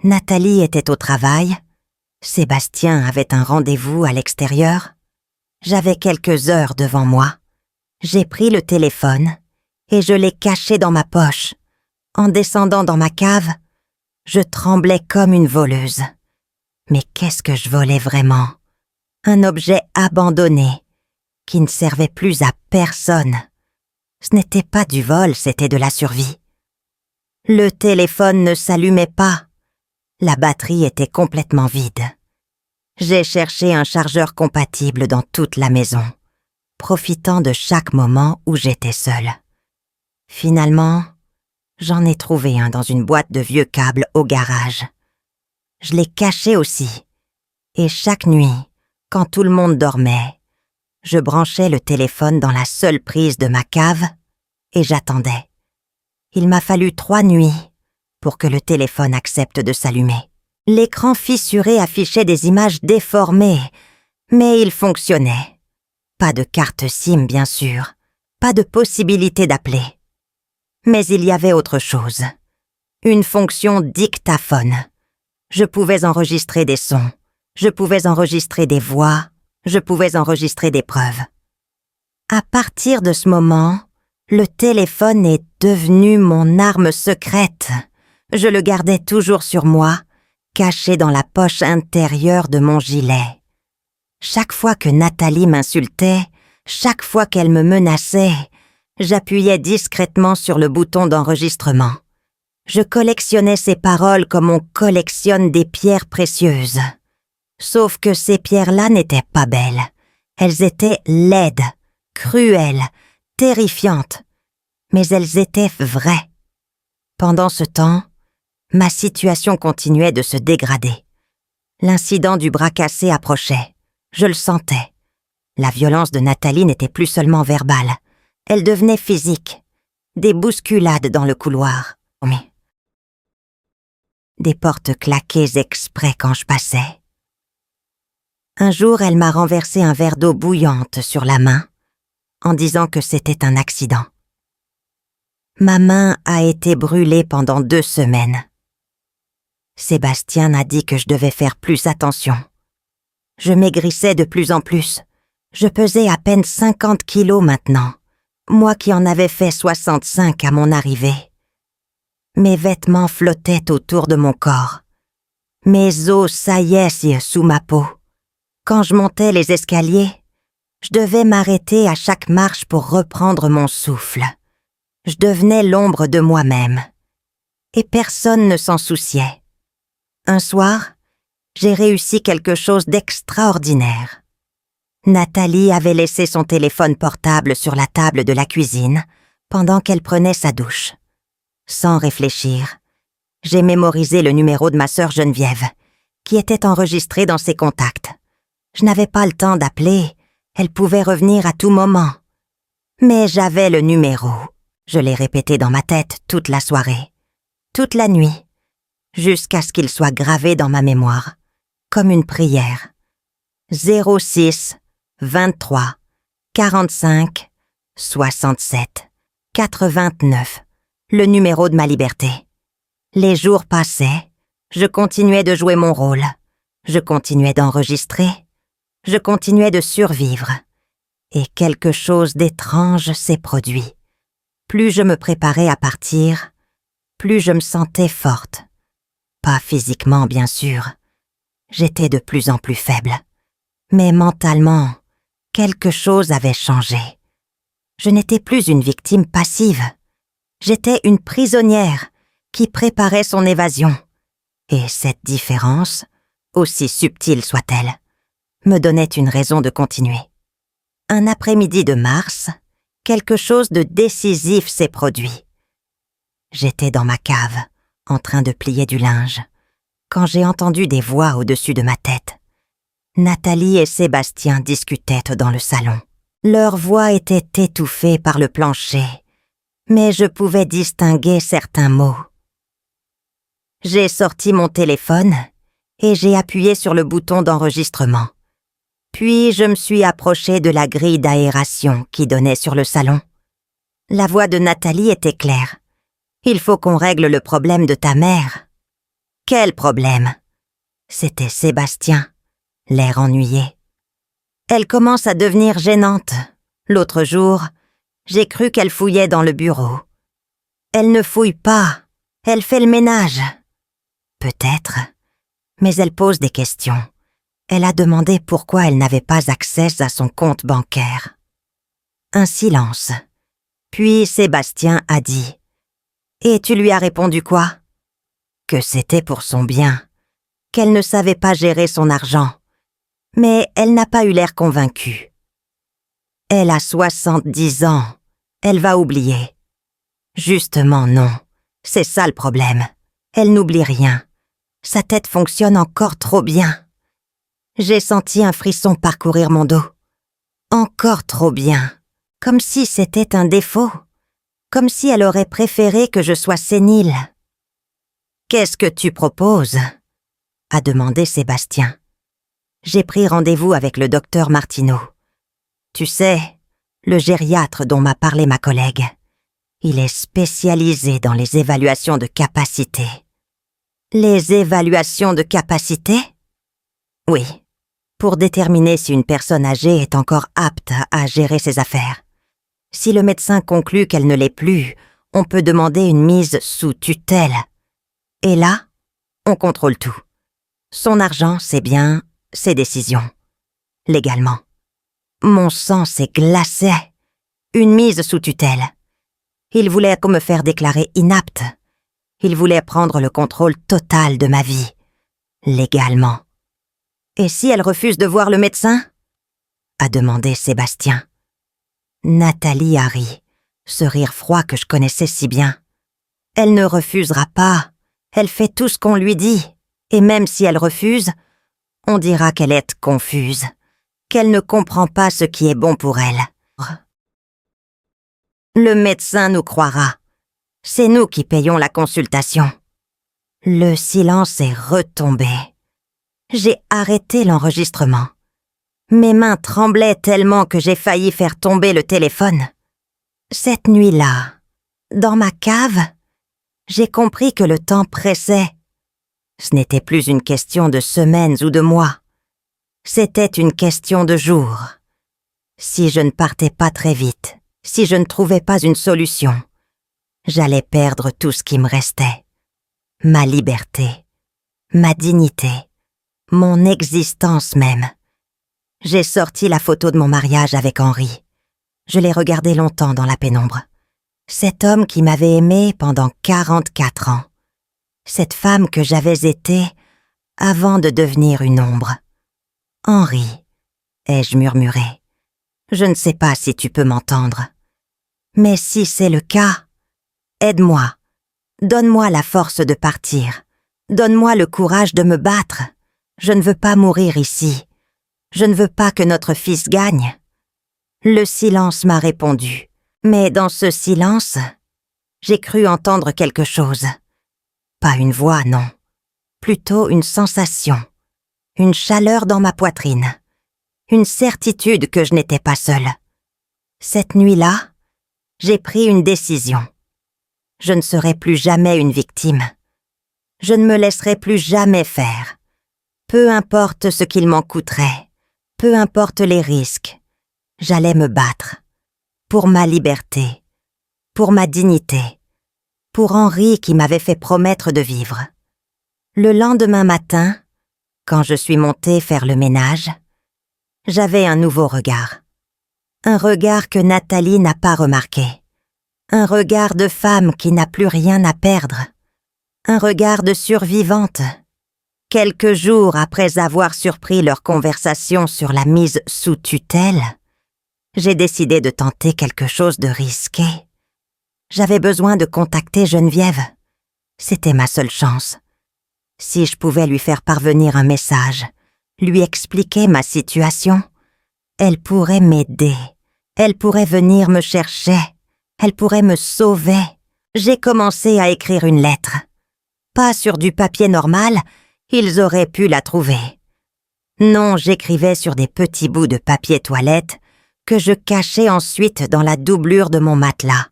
Nathalie était au travail. Sébastien avait un rendez-vous à l'extérieur. J'avais quelques heures devant moi. J'ai pris le téléphone et je l'ai caché dans ma poche. En descendant dans ma cave, je tremblais comme une voleuse. Mais qu'est-ce que je volais vraiment? Un objet abandonné, qui ne servait plus à personne. Ce n'était pas du vol, c'était de la survie. Le téléphone ne s'allumait pas. La batterie était complètement vide. J'ai cherché un chargeur compatible dans toute la maison, profitant de chaque moment où j'étais seule. Finalement, j'en ai trouvé un dans une boîte de vieux câbles au garage. Je l'ai caché aussi, et chaque nuit, quand tout le monde dormait, je branchais le téléphone dans la seule prise de ma cave et j'attendais. Il m'a fallu 3 nuits pour que le téléphone accepte de s'allumer. L'écran fissuré affichait des images déformées, mais il fonctionnait. Pas de carte SIM, bien sûr, pas de possibilité d'appeler. Mais il y avait autre chose. Une fonction dictaphone. Je pouvais enregistrer des sons, je pouvais enregistrer des voix, je pouvais enregistrer des preuves. À partir de ce moment, le téléphone est devenu mon arme secrète. Je le gardais toujours sur moi, caché dans la poche intérieure de mon gilet. Chaque fois que Nathalie m'insultait, chaque fois qu'elle me menaçait, j'appuyais discrètement sur le bouton d'enregistrement. Je collectionnais ces paroles comme on collectionne des pierres précieuses. Sauf que ces pierres-là n'étaient pas belles. Elles étaient laides, cruelles, terrifiantes. Mais elles étaient vraies. Pendant ce temps, ma situation continuait de se dégrader. L'incident du bras cassé approchait. Je le sentais. La violence de Nathalie n'était plus seulement verbale. Elle devenait physique. Des bousculades dans le couloir. Des portes claquées exprès quand je passais. Un jour, elle m'a renversé un verre d'eau bouillante sur la main, en disant que c'était un accident. Ma main a été brûlée pendant 2 semaines. Sébastien a dit que je devais faire plus attention. Je maigrissais de plus en plus. Je pesais à peine 50 kilos maintenant, moi qui en avais fait 65 à mon arrivée. Mes vêtements flottaient autour de mon corps. Mes os saillaient sous ma peau. Quand je montais les escaliers, je devais m'arrêter à chaque marche pour reprendre mon souffle. Je devenais l'ombre de moi-même. Et personne ne s'en souciait. Un soir, j'ai réussi quelque chose d'extraordinaire. Nathalie avait laissé son téléphone portable sur la table de la cuisine pendant qu'elle prenait sa douche. Sans réfléchir, j'ai mémorisé le numéro de ma sœur Geneviève, qui était enregistré dans ses contacts. Je n'avais pas le temps d'appeler, elle pouvait revenir à tout moment. Mais j'avais le numéro. Je l'ai répété dans ma tête toute la soirée, toute la nuit, jusqu'à ce qu'il soit gravé dans ma mémoire, comme une prière. 06 23 45 67 89, le numéro de ma liberté. Les jours passaient, je continuais de jouer mon rôle, je continuais d'enregistrer, je continuais de survivre. Et quelque chose d'étrange s'est produit. Plus je me préparais à partir, plus je me sentais forte. Pas physiquement, bien sûr. J'étais de plus en plus faible. Mais mentalement, quelque chose avait changé. Je n'étais plus une victime passive. J'étais une prisonnière qui préparait son évasion. Et cette différence, aussi subtile soit-elle, me donnait une raison de continuer. Un après-midi de mars, quelque chose de décisif s'est produit. J'étais dans ma cave, en train de plier du linge, quand j'ai entendu des voix au-dessus de ma tête. Nathalie et Sébastien discutaient dans le salon. Leurs voix étaient étouffées par le plancher, mais je pouvais distinguer certains mots. J'ai sorti mon téléphone et j'ai appuyé sur le bouton d'enregistrement. Puis je me suis approchée de la grille d'aération qui donnait sur le salon. La voix de Nathalie était claire. « Il faut qu'on règle le problème de ta mère. » « Quel problème ?» C'était Sébastien, l'air ennuyé. « Elle commence à devenir gênante. L'autre jour, j'ai cru qu'elle fouillait dans le bureau. Elle ne fouille pas, elle fait le ménage. » Peut-être, mais elle pose des questions. Elle a demandé pourquoi elle n'avait pas accès à son compte bancaire. Un silence. Puis Sébastien a dit « Et tu lui as répondu quoi ?» Que c'était pour son bien, qu'elle ne savait pas gérer son argent. Mais elle n'a pas eu l'air convaincue. Elle a 70 ans, elle va oublier. Justement non, c'est ça le problème. Elle n'oublie rien. Sa tête fonctionne encore trop bien. J'ai senti un frisson parcourir mon dos. Encore trop bien. Comme si c'était un défaut. Comme si elle aurait préféré que je sois sénile. « Qu'est-ce que tu proposes ?» a demandé Sébastien. J'ai pris rendez-vous avec le docteur Martineau. Tu sais, le gériatre dont m'a parlé ma collègue. Il est spécialisé dans les évaluations de capacité. Les évaluations de capacité ? Oui, pour déterminer si une personne âgée est encore apte à gérer ses affaires. Si le médecin conclut qu'elle ne l'est plus, on peut demander une mise sous tutelle. Et là, on contrôle tout. Son argent, ses biens, ses décisions. Légalement. Mon sang s'est glacé. Une mise sous tutelle. Il voulait me faire déclarer inapte. Il voulait prendre le contrôle total de ma vie. Légalement. Et si elle refuse de voir le médecin ? A demandé Sébastien. Nathalie a ri, ce rire froid que je connaissais si bien. Elle ne refusera pas. Elle fait tout ce qu'on lui dit. Et même si elle refuse, on dira qu'elle est confuse, qu'elle ne comprend pas ce qui est bon pour elle. Le médecin nous croira. C'est nous qui payons la consultation. Le silence est retombé. J'ai arrêté l'enregistrement. Mes mains tremblaient tellement que j'ai failli faire tomber le téléphone. Cette nuit-là, dans ma cave, j'ai compris que le temps pressait. Ce n'était plus une question de semaines ou de mois. C'était une question de jours. Si je ne partais pas très vite, si je ne trouvais pas une solution, J'allais perdre tout ce qui me restait. Ma liberté, ma dignité, mon existence même. J'ai sorti la photo de mon mariage avec Henri. Je l'ai regardé longtemps dans la pénombre. Cet homme qui m'avait aimé pendant 44 ans. Cette femme que j'avais été avant de devenir une ombre. Henri, ai-je murmuré, je ne sais pas si tu peux m'entendre. Mais si c'est le cas, aide-moi. Donne-moi la force de partir. Donne-moi le courage de me battre. Je ne veux pas mourir ici. Je ne veux pas que notre fils gagne. Le silence m'a répondu. Mais dans ce silence, j'ai cru entendre quelque chose. Pas une voix, non. Plutôt une sensation. Une chaleur dans ma poitrine. Une certitude que je n'étais pas seule. Cette nuit-là, j'ai pris une décision. Je ne serai plus jamais une victime. Je ne me laisserai plus jamais faire. Peu importe ce qu'il m'en coûterait, peu importe les risques, j'allais me battre. Pour ma liberté, pour ma dignité, pour Henri qui m'avait fait promettre de vivre. Le lendemain matin, quand je suis montée faire le ménage, j'avais un nouveau regard. Un regard que Nathalie n'a pas remarqué. Un regard de femme qui n'a plus rien à perdre. Un regard de survivante. Quelques jours après avoir surpris leur conversation sur la mise sous tutelle, j'ai décidé de tenter quelque chose de risqué. J'avais besoin de contacter Geneviève. C'était ma seule chance. Si je pouvais lui faire parvenir un message, lui expliquer ma situation, elle pourrait m'aider. Elle pourrait venir me chercher. Elle pourrait me sauver. J'ai commencé à écrire une lettre. Pas sur du papier normal, ils auraient pu la trouver. Non, j'écrivais sur des petits bouts de papier toilette que je cachais ensuite dans la doublure de mon matelas.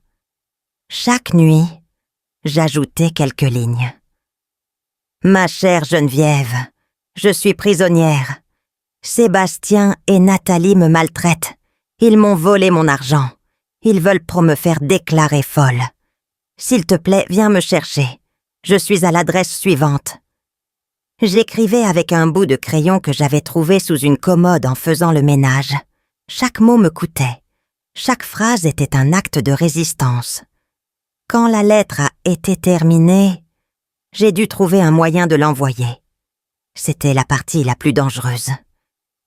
Chaque nuit, j'ajoutais quelques lignes. Ma chère Geneviève, je suis prisonnière. Sébastien et Nathalie me maltraitent. Ils m'ont volé mon argent. Ils veulent pour me faire déclarer folle. S'il te plaît, viens me chercher. Je suis à l'adresse suivante. J'écrivais avec un bout de crayon que j'avais trouvé sous une commode en faisant le ménage. Chaque mot me coûtait. Chaque phrase était un acte de résistance. Quand la lettre a été terminée, j'ai dû trouver un moyen de l'envoyer. C'était la partie la plus dangereuse.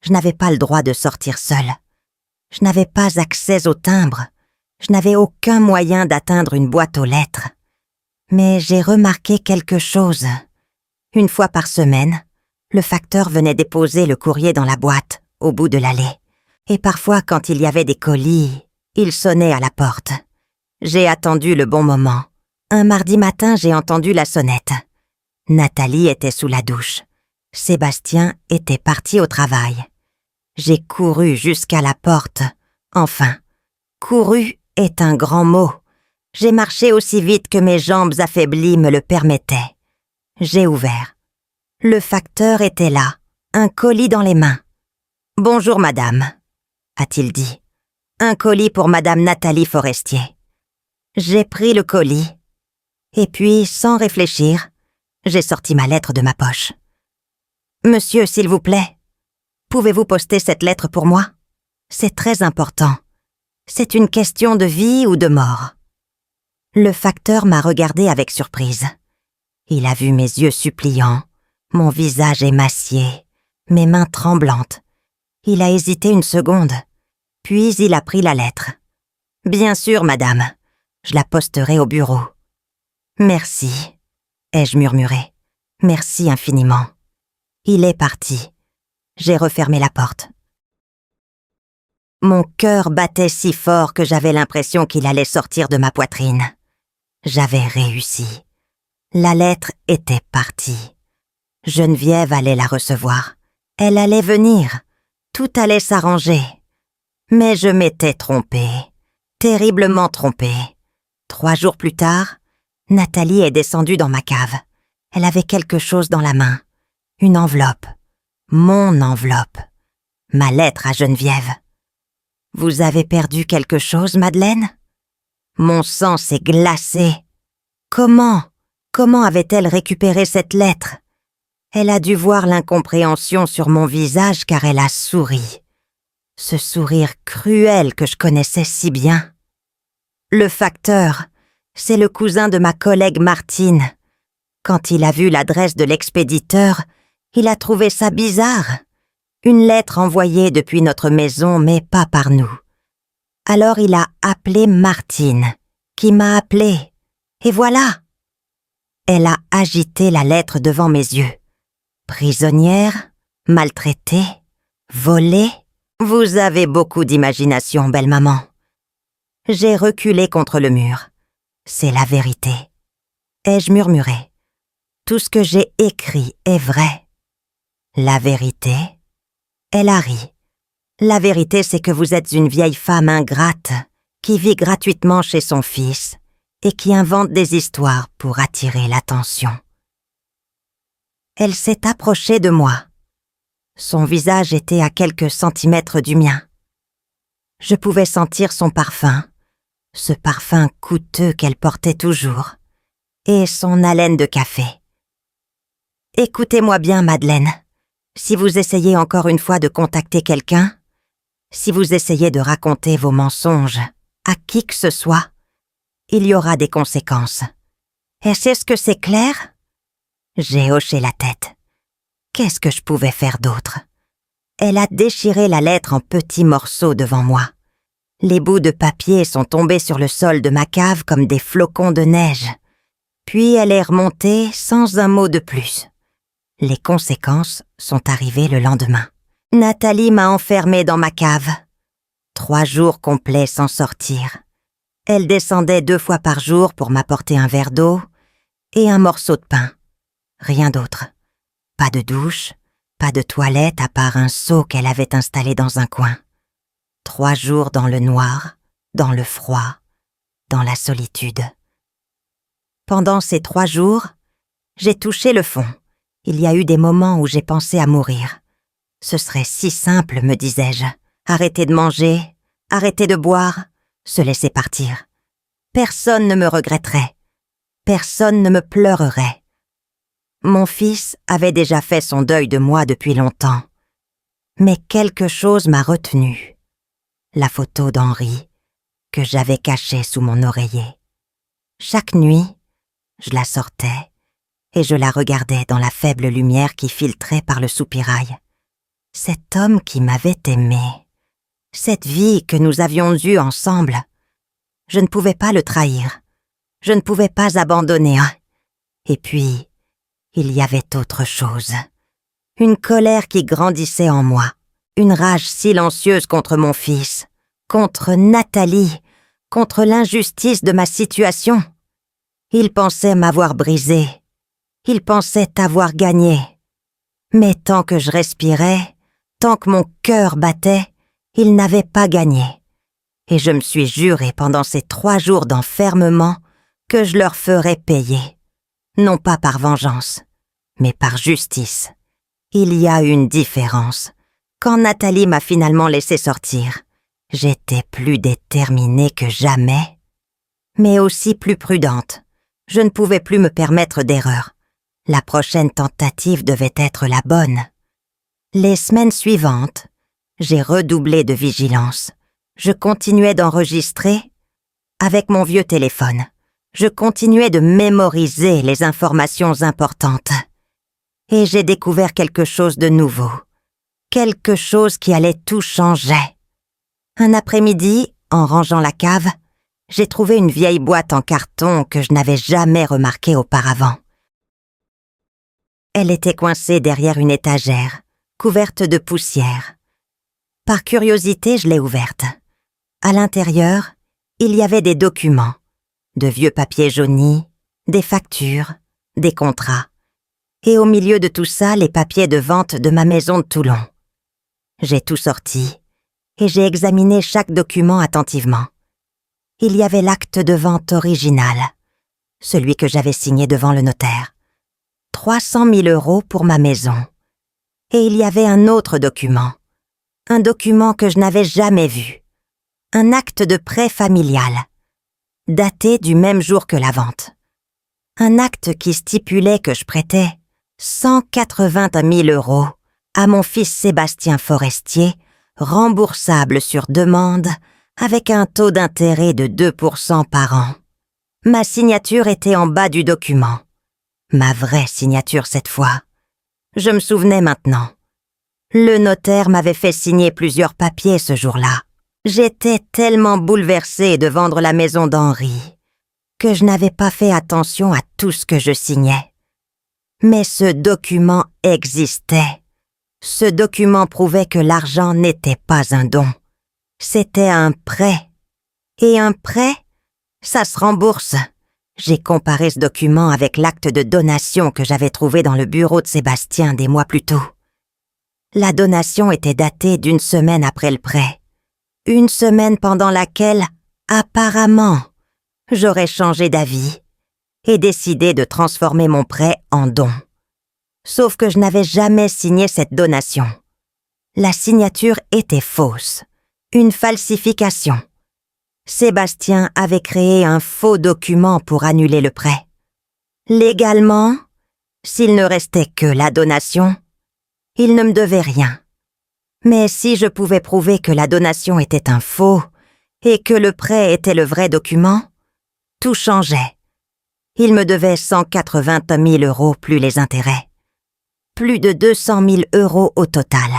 Je n'avais pas le droit de sortir seule. Je n'avais pas accès au timbre. Je n'avais aucun moyen d'atteindre une boîte aux lettres. Mais j'ai remarqué quelque chose. Une fois par semaine, le facteur venait déposer le courrier dans la boîte, au bout de l'allée. Et parfois, quand il y avait des colis, il sonnait à la porte. J'ai attendu le bon moment. Un mardi matin, j'ai entendu la sonnette. Nathalie était sous la douche. Sébastien était parti au travail. J'ai couru jusqu'à la porte. Enfin, couru est un grand mot. J'ai marché aussi vite que mes jambes affaiblies me le permettaient. J'ai ouvert. Le facteur était là, un colis dans les mains. « Bonjour, madame », a-t-il dit. « Un colis pour madame Nathalie Forestier. » J'ai pris le colis. Et puis, sans réfléchir, j'ai sorti ma lettre de ma poche. « Monsieur, s'il vous plaît, pouvez-vous poster cette lettre pour moi? C'est très important. C'est une question de vie ou de mort. » Le facteur m'a regardé avec surprise. Il a vu mes yeux suppliants, mon visage émacié, mes mains tremblantes. Il a hésité une seconde, puis il a pris la lettre. « Bien sûr, madame, je la posterai au bureau. »« Merci, » ai-je murmuré. « Merci infiniment. » Il est parti. J'ai refermé la porte. Mon cœur battait si fort que j'avais l'impression qu'il allait sortir de ma poitrine. J'avais réussi. La lettre était partie. Geneviève allait la recevoir. Elle allait venir. Tout allait s'arranger. Mais je m'étais trompée. Terriblement trompée. 3 jours plus tard, Nathalie est descendue dans ma cave. Elle avait quelque chose dans la main. Une enveloppe. Mon enveloppe. Ma lettre à Geneviève. « Vous avez perdu quelque chose, Madeleine ?» Mon sang s'est glacé. Comment avait-elle récupéré cette lettre? Elle a dû voir l'incompréhension sur mon visage car elle a souri. Ce sourire cruel que je connaissais si bien. Le facteur, c'est le cousin de ma collègue Martine. Quand il a vu l'adresse de l'expéditeur, il a trouvé ça bizarre. Une lettre envoyée depuis notre maison, mais pas par nous. Alors il a appelé Martine, qui m'a appelé. Et voilà! Elle a agité la lettre devant mes yeux. Prisonnière, maltraitée, volée. Vous avez beaucoup d'imagination, belle maman. J'ai reculé contre le mur. C'est la vérité. Ai-je murmuré? Tout ce que j'ai écrit est vrai. La vérité? Elle a ri. La vérité, c'est que vous êtes une vieille femme ingrate qui vit gratuitement chez son fils et qui invente des histoires pour attirer l'attention. Elle s'est approchée de moi. Son visage était à quelques centimètres du mien. Je pouvais sentir son parfum, ce parfum coûteux qu'elle portait toujours, et son haleine de café. Écoutez-moi bien, Madeleine. Si vous essayez encore une fois de contacter quelqu'un, si vous essayez de raconter vos mensonges à qui que ce soit, il y aura des conséquences. Est-ce que c'est clair? J'ai hoché la tête. Qu'est-ce que je pouvais faire d'autre? Elle a déchiré la lettre en petits morceaux devant moi. Les bouts de papier sont tombés sur le sol de ma cave comme des flocons de neige. Puis elle est remontée sans un mot de plus. Les conséquences sont arrivées le lendemain. Nathalie m'a enfermée dans ma cave. 3 jours complets sans sortir. Elle descendait 2 fois par jour pour m'apporter un verre d'eau et un morceau de pain. Rien d'autre. Pas de douche, pas de toilette à part un seau qu'elle avait installé dans un coin. 3 jours dans le noir, dans le froid, dans la solitude. Pendant ces 3 jours, j'ai touché le fond. Il y a eu des moments où j'ai pensé à mourir. Ce serait si simple, me disais-je. Arrêter de manger, arrêter de boire, se laisser partir. Personne ne me regretterait. Personne ne me pleurerait. Mon fils avait déjà fait son deuil de moi depuis longtemps. Mais quelque chose m'a retenue. La photo d'Henri, que j'avais cachée sous mon oreiller. Chaque nuit, je la sortais et je la regardais dans la faible lumière qui filtrait par le soupirail. Cet homme qui m'avait aimé, cette vie que nous avions eue ensemble, je ne pouvais pas le trahir, je ne pouvais pas abandonner. Et puis, il y avait autre chose. Une colère qui grandissait en moi, une rage silencieuse contre mon fils, contre Nathalie, contre l'injustice de ma situation. Il pensait m'avoir brisé, il pensait avoir gagné. Mais tant que je respirais, tant que mon cœur battait, il n'avait pas gagné. Et je me suis juré pendant ces 3 jours d'enfermement que je leur ferais payer. Non pas par vengeance, mais par justice. Il y a une différence. Quand Nathalie m'a finalement laissé sortir, j'étais plus déterminée que jamais, mais aussi plus prudente. Je ne pouvais plus me permettre d'erreur. La prochaine tentative devait être la bonne. Les semaines suivantes, j'ai redoublé de vigilance. Je continuais d'enregistrer avec mon vieux téléphone. Je continuais de mémoriser les informations importantes. Et j'ai découvert quelque chose de nouveau. Quelque chose qui allait tout changer. Un après-midi, en rangeant la cave, j'ai trouvé une vieille boîte en carton que je n'avais jamais remarquée auparavant. Elle était coincée derrière une étagère, couverte de poussière. Par curiosité, je l'ai ouverte. À l'intérieur, il y avait des documents, de vieux papiers jaunis, des factures, des contrats. Et au milieu de tout ça, les papiers de vente de ma maison de Toulon. J'ai tout sorti et j'ai examiné chaque document attentivement. Il y avait l'acte de vente original, celui que j'avais signé devant le notaire. 300 000 € pour ma maison. Et il y avait un autre document, un document que je n'avais jamais vu, un acte de prêt familial. daté du même jour que la vente. Un acte qui stipulait que je prêtais 180 000 € à mon fils Sébastien Forestier, remboursable sur demande, avec un taux d'intérêt de 2% par an. Ma signature était en bas du document. Ma vraie signature cette fois. Je me souvenais maintenant. Le notaire m'avait fait signer plusieurs papiers ce jour-là. J'étais tellement bouleversée de vendre la maison d'Henri que je n'avais pas fait attention à tout ce que je signais. Mais ce document existait. Ce document prouvait que l'argent n'était pas un don. C'était un prêt. Et un prêt, ça se rembourse. J'ai comparé ce document avec l'acte de donation que j'avais trouvé dans le bureau de Sébastien des mois plus tôt. La donation était datée d'1 semaine après le prêt. 1 semaine pendant laquelle, apparemment, j'aurais changé d'avis et décidé de transformer mon prêt en don. Sauf que je n'avais jamais signé cette donation. La signature était fausse, une falsification. Sébastien avait créé un faux document pour annuler le prêt. Légalement, s'il ne restait que la donation, il ne me devait rien. Mais si je pouvais prouver que la donation était un faux et que le prêt était le vrai document, tout changeait. Il me devait 180 000 € plus les intérêts. Plus de 200 000 € au total.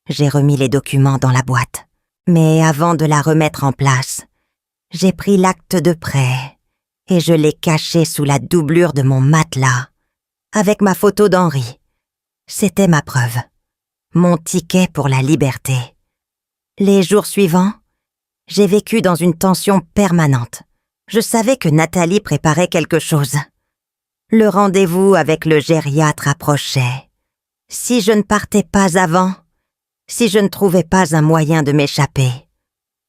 J'ai remis les documents dans la boîte. Mais avant de la remettre en place, j'ai pris l'acte de prêt et je l'ai caché sous la doublure de mon matelas, avec ma photo d'Henri. C'était ma preuve. Mon ticket pour la liberté. Les jours suivants, j'ai vécu dans une tension permanente. Je savais que Nathalie préparait quelque chose. Le rendez-vous avec le gériatre approchait. Si je ne partais pas avant, si je ne trouvais pas un moyen de m'échapper,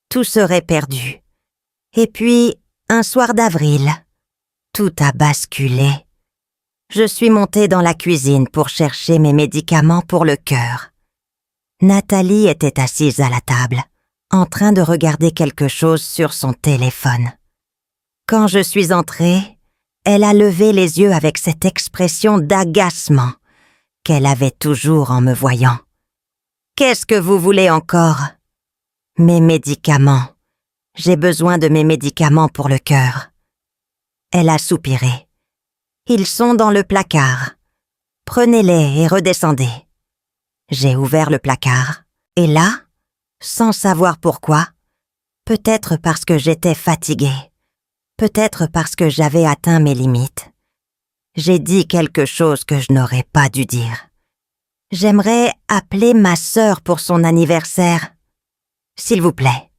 tout serait perdu. Et puis, un soir d'avril, tout a basculé. Je suis montée dans la cuisine pour chercher mes médicaments pour le cœur. Nathalie était assise à la table, en train de regarder quelque chose sur son téléphone. Quand je suis entrée, elle a levé les yeux avec cette expression d'agacement qu'elle avait toujours en me voyant. « Qu'est-ce que vous voulez encore ?»« Mes médicaments. J'ai besoin de mes médicaments pour le cœur. » Elle a soupiré. « Ils sont dans le placard. Prenez-les et redescendez. » J'ai ouvert le placard, et là, sans savoir pourquoi, peut-être parce que j'étais fatiguée, peut-être parce que j'avais atteint mes limites, j'ai dit quelque chose que je n'aurais pas dû dire. J'aimerais appeler ma sœur pour son anniversaire. S'il vous plaît.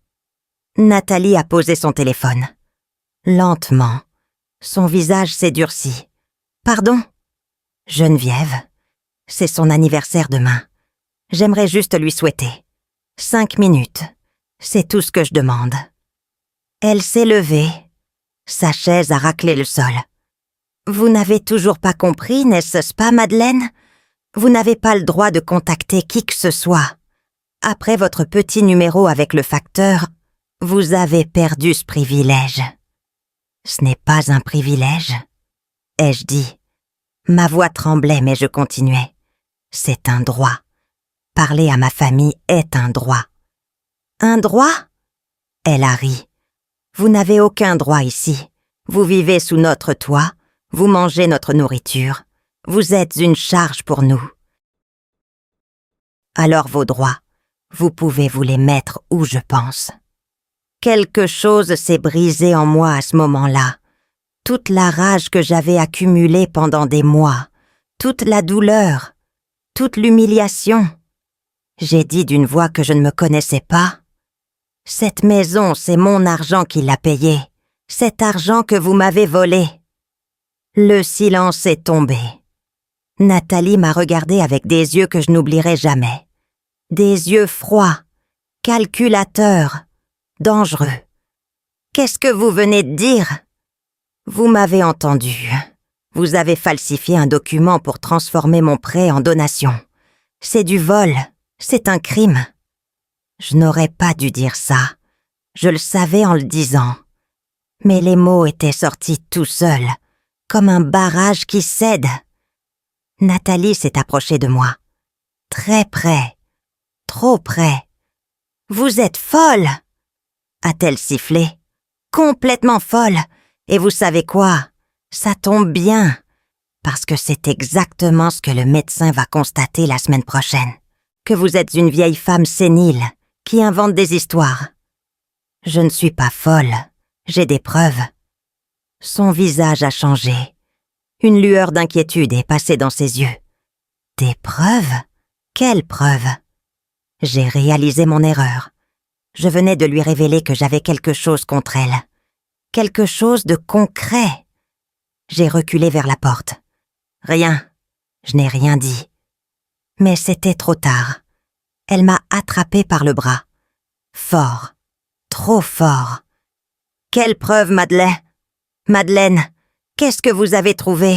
Nathalie a posé son téléphone. Lentement, son visage s'est durci. Pardon? Geneviève, c'est son anniversaire demain. J'aimerais juste lui souhaiter. 5 minutes, c'est tout ce que je demande. Elle s'est levée. Sa chaise a raclé le sol. Vous n'avez toujours pas compris, n'est-ce pas, Madeleine? Vous n'avez pas le droit de contacter qui que ce soit. Après votre petit numéro avec le facteur, vous avez perdu ce privilège. Ce n'est pas un privilège, ai-je dit. Ma voix tremblait, mais je continuais. C'est un droit. Parler à ma famille est un droit. Un droit? Elle a ri. Vous n'avez aucun droit ici. Vous vivez sous notre toit, vous mangez notre nourriture. Vous êtes une charge pour nous. Alors vos droits, vous pouvez vous les mettre où je pense. Quelque chose s'est brisé en moi à ce moment-là. Toute la rage que j'avais accumulée pendant des mois, toute la douleur, toute l'humiliation. J'ai dit d'une voix que je ne me connaissais pas. Cette maison, c'est mon argent qui l'a payée. Cet argent que vous m'avez volé. Le silence est tombé. Nathalie m'a regardé avec des yeux que je n'oublierai jamais. Des yeux froids, calculateurs, dangereux. Qu'est-ce que vous venez de dire? Vous m'avez entendu. Vous avez falsifié un document pour transformer mon prêt en donation. C'est du vol, c'est un crime. Je n'aurais pas dû dire ça. Je le savais en le disant. Mais les mots étaient sortis tout seuls, comme un barrage qui cède. Nathalie s'est approchée de moi. Très près. Trop près. « Vous êtes folle !» a-t-elle sifflé. Complètement folle. Et vous savez quoi? Ça tombe bien. Parce que c'est exactement ce que le médecin va constater la semaine prochaine. Que vous êtes une vieille femme sénile qui invente des histoires. Je ne suis pas folle. J'ai des preuves. Son visage a changé. Une lueur d'inquiétude est passée dans ses yeux. Des preuves? Quelles preuves? J'ai réalisé mon erreur. Je venais de lui révéler que j'avais quelque chose contre elle. Quelque chose de concret. J'ai reculé vers la porte. Rien. Je n'ai rien dit. Mais c'était trop tard. Elle m'a attrapé par le bras. Fort. Trop fort. Quelle preuve, Madeleine? Madeleine, qu'est-ce que vous avez trouvé?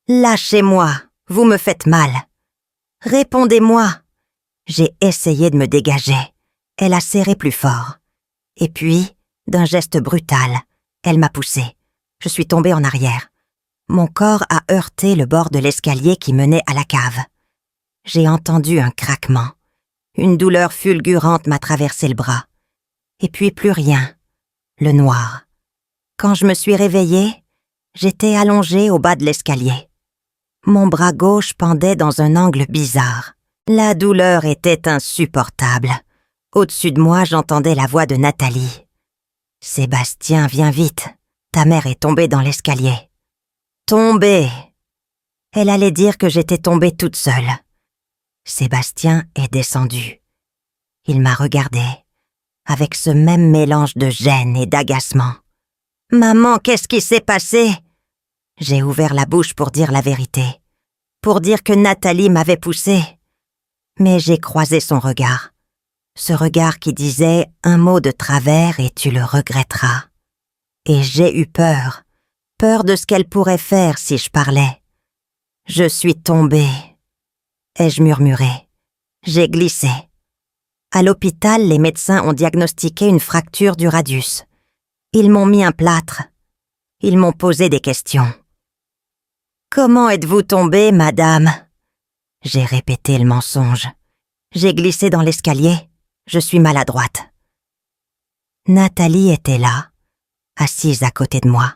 Lâchez-moi, vous me faites mal. Répondez-moi. J'ai essayé de me dégager. Elle a serré plus fort. Et puis, d'un geste brutal, elle m'a poussé. Je suis tombée en arrière. Mon corps a heurté le bord de l'escalier qui menait à la cave. J'ai entendu un craquement. Une douleur fulgurante m'a traversé le bras. Et puis plus rien. Le noir. Quand je me suis réveillée, j'étais allongée au bas de l'escalier. Mon bras gauche pendait dans un angle bizarre. La douleur était insupportable. Au-dessus de moi, j'entendais la voix de Nathalie. « Sébastien, viens vite. Ta mère est tombée dans l'escalier. » Tombée. Elle allait dire que j'étais tombée toute seule. Sébastien est descendu. Il m'a regardée, avec ce même mélange de gêne et d'agacement. « Maman, qu'est-ce qui s'est passé ?» J'ai ouvert la bouche pour dire la vérité, pour dire que Nathalie m'avait poussée. Mais j'ai croisé son regard. Ce regard qui disait un mot de travers et tu le regretteras. Et j'ai eu peur, peur de ce qu'elle pourrait faire si je parlais. Je suis tombée. Ai-je murmuré. J'ai glissé. À l'hôpital, les médecins ont diagnostiqué une fracture du radius. Ils m'ont mis un plâtre. Ils m'ont posé des questions. « Comment êtes-vous tombée, madame ?» J'ai répété le mensonge. J'ai glissé dans l'escalier. Je suis maladroite. Nathalie était là, assise à côté de moi,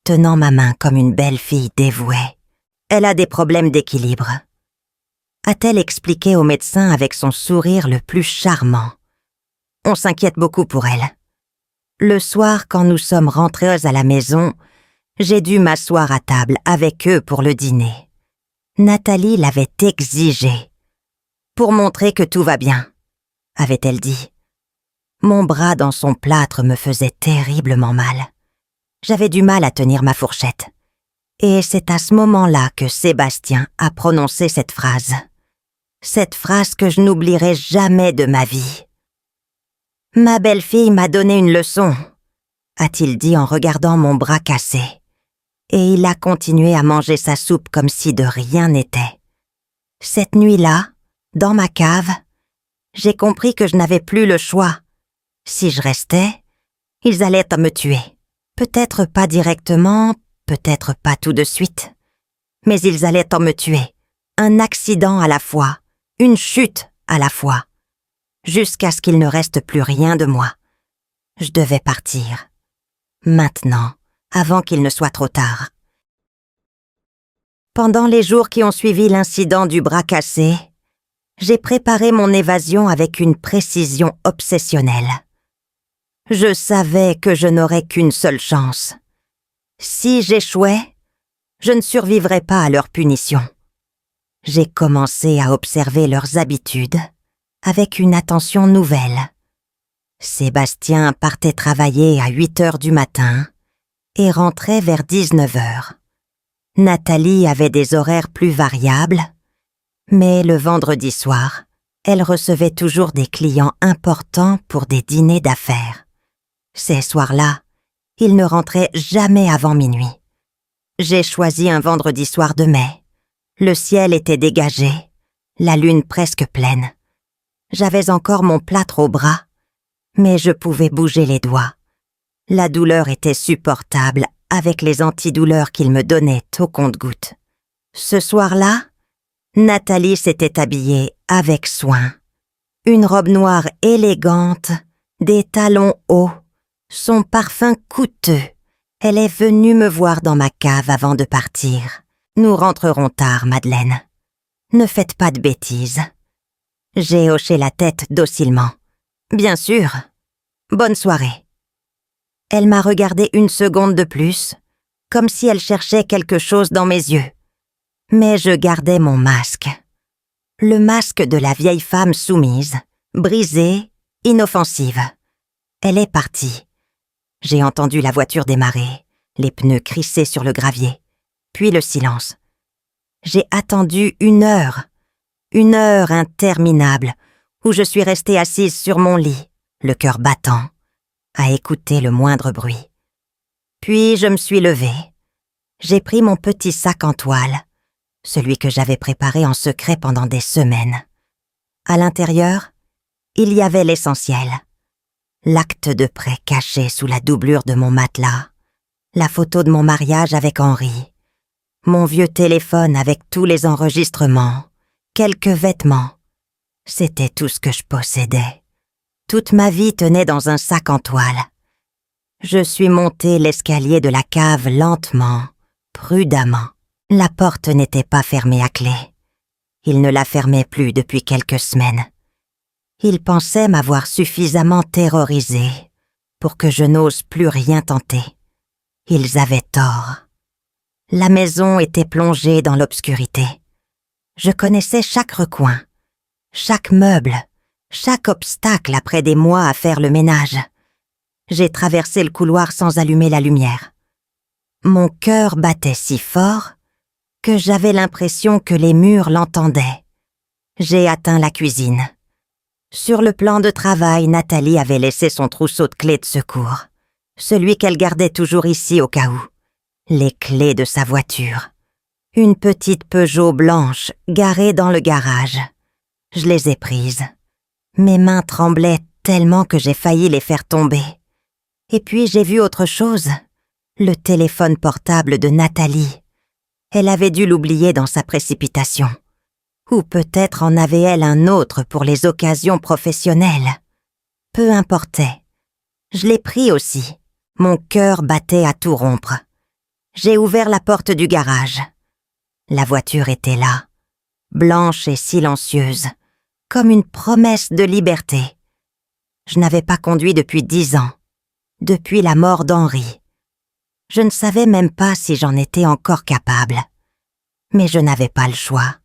tenant ma main comme une belle fille dévouée. Elle a des problèmes d'équilibre. A-t-elle expliqué au médecin avec son sourire le plus charmant. On s'inquiète beaucoup pour elle. Le soir, quand nous sommes rentrées à la maison, j'ai dû m'asseoir à table avec eux pour le dîner. Nathalie l'avait exigé. Pour montrer que tout va bien, avait-elle dit. Mon bras dans son plâtre me faisait terriblement mal. J'avais du mal à tenir ma fourchette. Et c'est à ce moment-là que Sébastien a prononcé cette phrase. Cette phrase que je n'oublierai jamais de ma vie. « Ma belle-fille m'a donné une leçon », a-t-il dit en regardant mon bras cassé. Et il a continué à manger sa soupe comme si de rien n'était. Cette nuit-là, dans ma cave, j'ai compris que je n'avais plus le choix. Si je restais, ils allaient me tuer. Peut-être pas directement, peut-être pas tout de suite. Mais ils allaient me tuer. Un accident à la fois, une chute à la fois. Jusqu'à ce qu'il ne reste plus rien de moi. Je devais partir. Maintenant, avant qu'il ne soit trop tard. Pendant les jours qui ont suivi l'incident du bras cassé, j'ai préparé mon évasion avec une précision obsessionnelle. Je savais que je n'aurais qu'une seule chance. Si j'échouais, je ne survivrais pas à leur punition. J'ai commencé à observer leurs habitudes avec une attention nouvelle. Sébastien partait travailler à 8 heures du matin et rentrait vers 19 heures. Nathalie avait des horaires plus variables, mais le vendredi soir, elle recevait toujours des clients importants pour des dîners d'affaires. Ces soirs-là, ils ne rentraient jamais avant minuit. J'ai choisi un vendredi soir de mai. Le ciel était dégagé, la lune presque pleine. J'avais encore mon plâtre au bras, mais je pouvais bouger les doigts. La douleur était supportable avec les antidouleurs qu'il me donnait au compte-gouttes. Ce soir-là, Nathalie s'était habillée avec soin. Une robe noire élégante, des talons hauts, son parfum coûteux. Elle est venue me voir dans ma cave avant de partir. Nous rentrerons tard, Madeleine. Ne faites pas de bêtises. J'ai hoché la tête docilement. Bien sûr. Bonne soirée. Elle m'a regardé une seconde de plus, comme si elle cherchait quelque chose dans mes yeux. Mais je gardais mon masque. Le masque de la vieille femme soumise, brisée, inoffensive. Elle est partie. J'ai entendu la voiture démarrer, les pneus crisser sur le gravier, puis le silence. J'ai attendu une heure interminable, où je suis restée assise sur mon lit, le cœur battant, à écouter le moindre bruit. Puis je me suis levée. J'ai pris mon petit sac en toile, celui que j'avais préparé en secret pendant des semaines. À l'intérieur, il y avait l'essentiel. L'acte de prêt caché sous la doublure de mon matelas, la photo de mon mariage avec Henri, mon vieux téléphone avec tous les enregistrements, quelques vêtements. C'était tout ce que je possédais. Toute ma vie tenait dans un sac en toile. Je suis montée l'escalier de la cave lentement, prudemment. La porte n'était pas fermée à clé. Il ne la fermait plus depuis quelques semaines. Il pensait m'avoir suffisamment terrorisée pour que je n'ose plus rien tenter. Ils avaient tort. La maison était plongée dans l'obscurité. Je connaissais chaque recoin, chaque meuble, chaque obstacle après des mois à faire le ménage. J'ai traversé le couloir sans allumer la lumière. Mon cœur battait si fort que j'avais l'impression que les murs l'entendaient. J'ai atteint la cuisine. Sur le plan de travail, Nathalie avait laissé son trousseau de clés de secours, celui qu'elle gardait toujours ici au cas où. Les clés de sa voiture. Une petite Peugeot blanche garée dans le garage. Je les ai prises. Mes mains tremblaient tellement que j'ai failli les faire tomber. Et puis j'ai vu autre chose. Le téléphone portable de Nathalie. Elle avait dû l'oublier dans sa précipitation. Ou peut-être en avait-elle un autre pour les occasions professionnelles. Peu importait. Je l'ai pris aussi. Mon cœur battait à tout rompre. J'ai ouvert la porte du garage. La voiture était là, blanche et silencieuse, comme une promesse de liberté. Je n'avais pas conduit depuis 10 ans, depuis la mort d'Henri. Je ne savais même pas si j'en étais encore capable. Mais je n'avais pas le choix.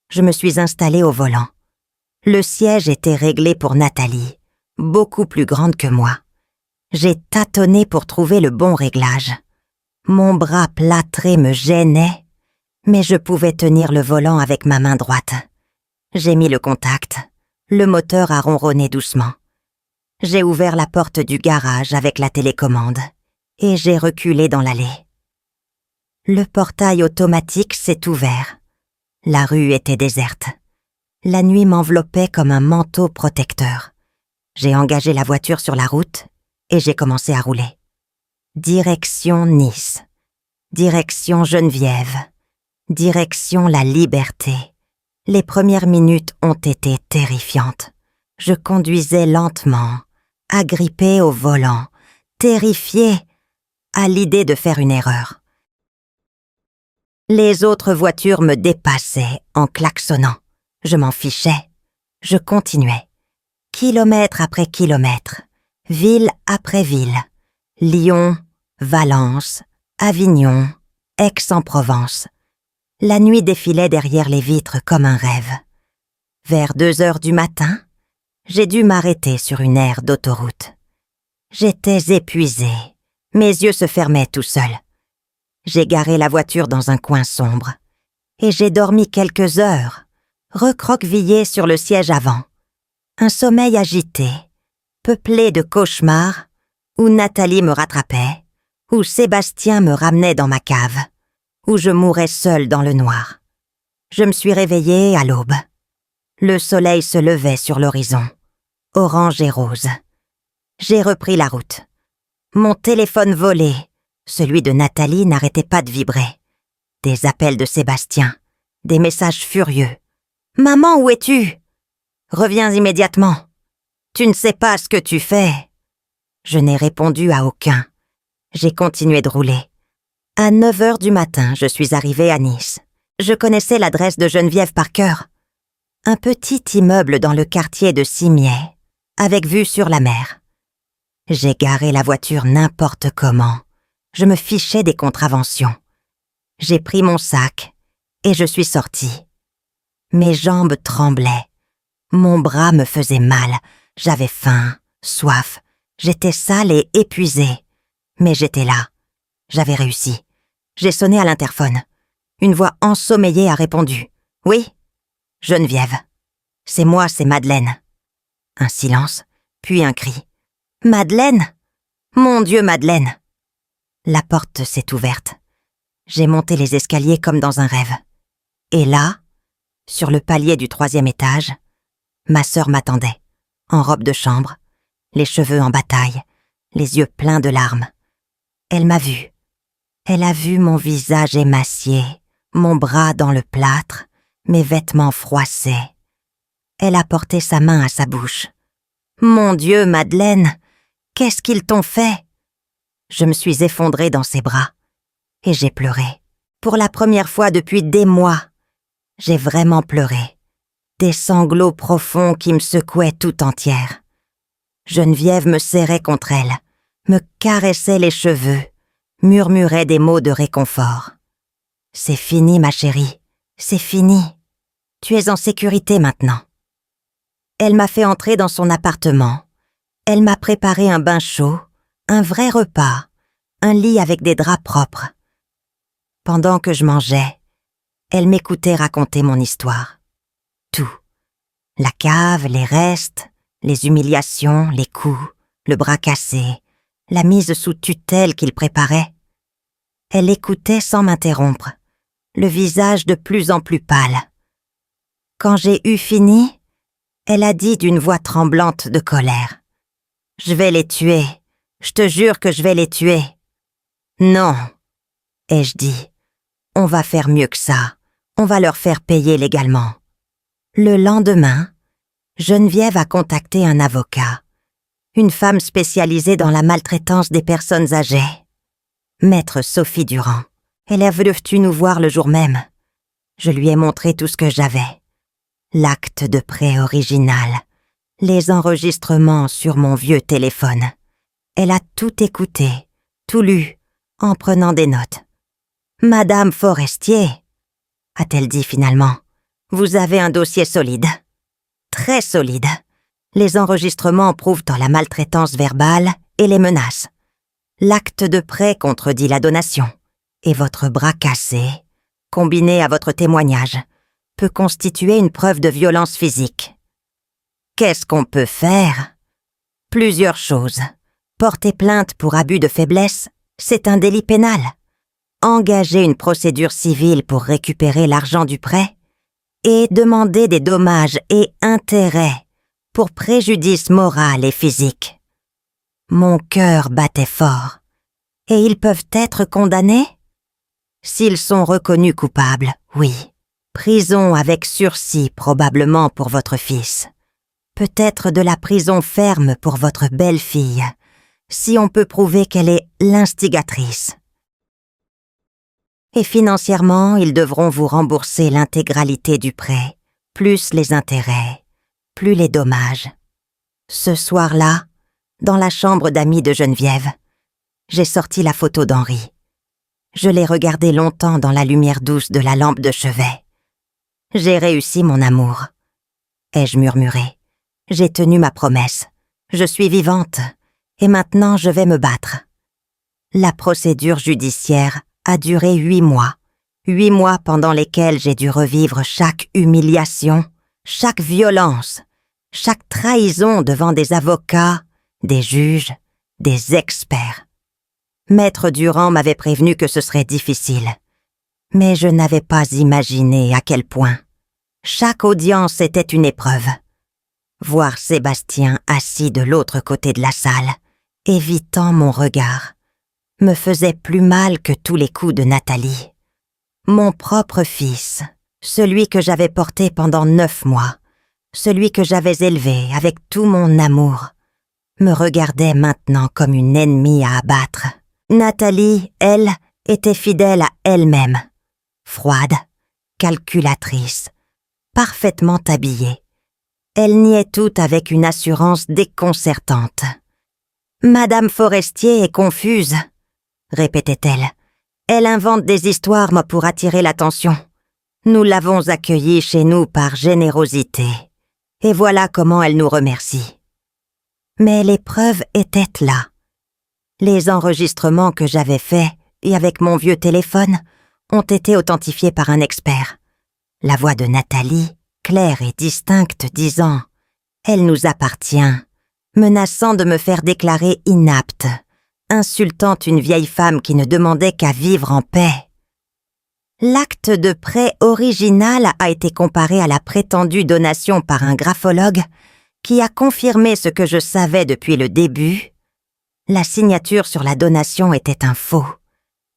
Je me suis installée au volant. Le siège était réglé pour Nathalie, beaucoup plus grande que moi. J'ai tâtonné pour trouver le bon réglage. Mon bras plâtré me gênait, mais je pouvais tenir le volant avec ma main droite. J'ai mis le contact. Le moteur a ronronné doucement. J'ai ouvert la porte du garage avec la télécommande et j'ai reculé dans l'allée. Le portail automatique s'est ouvert. La rue était déserte. La nuit m'enveloppait comme un manteau protecteur. J'ai engagé la voiture sur la route et j'ai commencé à rouler. Direction Nice. Direction Geneviève. Direction la liberté. Les premières minutes ont été terrifiantes. Je conduisais lentement, agrippée au volant, terrifiée à l'idée de faire une erreur. Les autres voitures me dépassaient en klaxonnant. Je m'en fichais. Je continuais. Kilomètre après kilomètre, ville après ville. Lyon, Valence, Avignon, Aix-en-Provence. La nuit défilait derrière les vitres comme un rêve. Vers 2 heures du matin, j'ai dû m'arrêter sur une aire d'autoroute. J'étais épuisée. Mes yeux se fermaient tout seuls. J'ai garé la voiture dans un coin sombre. Et j'ai dormi quelques heures, recroquevillée sur le siège avant. Un sommeil agité, peuplé de cauchemars, où Nathalie me rattrapait, où Sébastien me ramenait dans ma cave, où je mourais seule dans le noir. Je me suis réveillée à l'aube. Le soleil se levait sur l'horizon, orange et rose. J'ai repris la route. Mon téléphone volé, celui de Nathalie, n'arrêtait pas de vibrer. Des appels de Sébastien, des messages furieux. « Maman, où es-tu ? Reviens immédiatement. Tu ne sais pas ce que tu fais. » Je n'ai répondu à aucun. J'ai continué de rouler. À 9h du matin, je suis arrivée à Nice. Je connaissais l'adresse de Geneviève par cœur. Un petit immeuble dans le quartier de Cimiez, avec vue sur la mer. J'ai garé la voiture n'importe comment. Je me fichais des contraventions. J'ai pris mon sac et je suis sortie. Mes jambes tremblaient. Mon bras me faisait mal. J'avais faim, soif. J'étais sale et épuisée. Mais j'étais là. J'avais réussi. J'ai sonné à l'interphone. Une voix ensommeillée a répondu. « Oui, Geneviève. C'est moi, c'est Madeleine. » Un silence, puis un cri. « Madeleine ? Mon Dieu, Madeleine !» La porte s'est ouverte. J'ai monté les escaliers comme dans un rêve. Et là, sur le palier du 3e étage, ma sœur m'attendait, en robe de chambre, les cheveux en bataille, les yeux pleins de larmes. Elle m'a vue. Elle a vu mon visage émacié, mon bras dans le plâtre, mes vêtements froissés. Elle a porté sa main à sa bouche. « Mon Dieu, Madeleine, qu'est-ce qu'ils t'ont fait ?» Je me suis effondrée dans ses bras et j'ai pleuré. Pour la première fois depuis des mois, j'ai vraiment pleuré. Des sanglots profonds qui me secouaient tout entière. Geneviève me serrait contre elle, me caressait les cheveux, murmurait des mots de réconfort. « C'est fini, ma chérie, c'est fini. Tu es en sécurité maintenant. » Elle m'a fait entrer dans son appartement. Elle m'a préparé un bain chaud, un vrai repas, un lit avec des draps propres. Pendant que je mangeais, elle m'écoutait raconter mon histoire. Tout. La cave, les restes, les humiliations, les coups, le bras cassé, la mise sous tutelle qu'il préparait. Elle écoutait sans m'interrompre, le visage de plus en plus pâle. Quand j'ai eu fini, elle a dit d'une voix tremblante de colère. « Je vais les tuer. Je te jure que je vais les tuer. »« Non, » ai-je dit. « On va faire mieux que ça. On va leur faire payer légalement. » Le lendemain, Geneviève a contacté un avocat, une femme spécialisée dans la maltraitance des personnes âgées. Maître Sophie Durand. Elle est venue nous voir le jour même. Je lui ai montré tout ce que j'avais. L'acte de prêt original, les enregistrements sur mon vieux téléphone. Elle a tout écouté, tout lu, en prenant des notes. « Madame Forestier, » a-t-elle dit finalement, « vous avez un dossier solide. Très solide. Les enregistrements prouvent la maltraitance verbale et les menaces. L'acte de prêt contredit la donation. Et votre bras cassé, combiné à votre témoignage, peut constituer une preuve de violence physique. Qu'est-ce qu'on peut faire? Plusieurs choses. Porter plainte pour abus de faiblesse, c'est un délit pénal. Engager une procédure civile pour récupérer l'argent du prêt et demander des dommages et intérêts pour préjudice moral et physique. Mon cœur battait fort. Et ils peuvent être condamnés? S'ils sont reconnus coupables, oui. Prison avec sursis probablement pour votre fils. Peut-être de la prison ferme pour votre belle-fille, si on peut prouver qu'elle est l'instigatrice. Et financièrement, ils devront vous rembourser l'intégralité du prêt, plus les intérêts, plus les dommages. Ce soir-là, dans la chambre d'amis de Geneviève, j'ai sorti la photo d'Henri. Je l'ai regardé longtemps dans la lumière douce de la lampe de chevet. J'ai réussi mon amour. Ai-je murmuré. J'ai tenu ma promesse. Je suis vivante. Et maintenant je vais me battre. La procédure judiciaire a duré 8 mois. 8 mois pendant lesquels j'ai dû revivre chaque humiliation, chaque violence, chaque trahison devant des avocats, des juges, des experts. Maître Durand m'avait prévenu que ce serait difficile. Mais je n'avais pas imaginé à quel point. Chaque audience était une épreuve. Voir Sébastien assis de l'autre côté de la salle évitant mon regard, me faisait plus mal que tous les coups de Nathalie. Mon propre fils, celui que j'avais porté pendant 9 mois, celui que j'avais élevé avec tout mon amour, me regardait maintenant comme une ennemie à abattre. Nathalie, elle, était fidèle à elle-même, froide, calculatrice, parfaitement habillée. Elle niait tout avec une assurance déconcertante. « Madame Forestier est confuse », répétait-elle. « Elle invente des histoires pour attirer l'attention. Nous l'avons accueillie chez nous par générosité. Et voilà comment elle nous remercie. » Mais les preuves étaient là. Les enregistrements que j'avais faits, et avec mon vieux téléphone, ont été authentifiés par un expert. La voix de Nathalie, claire et distincte, disant « Elle nous appartient », menaçant de me faire déclarer inapte, insultant une vieille femme qui ne demandait qu'à vivre en paix. L'acte de prêt original a été comparé à la prétendue donation par un graphologue qui a confirmé ce que je savais depuis le début. La signature sur la donation était un faux,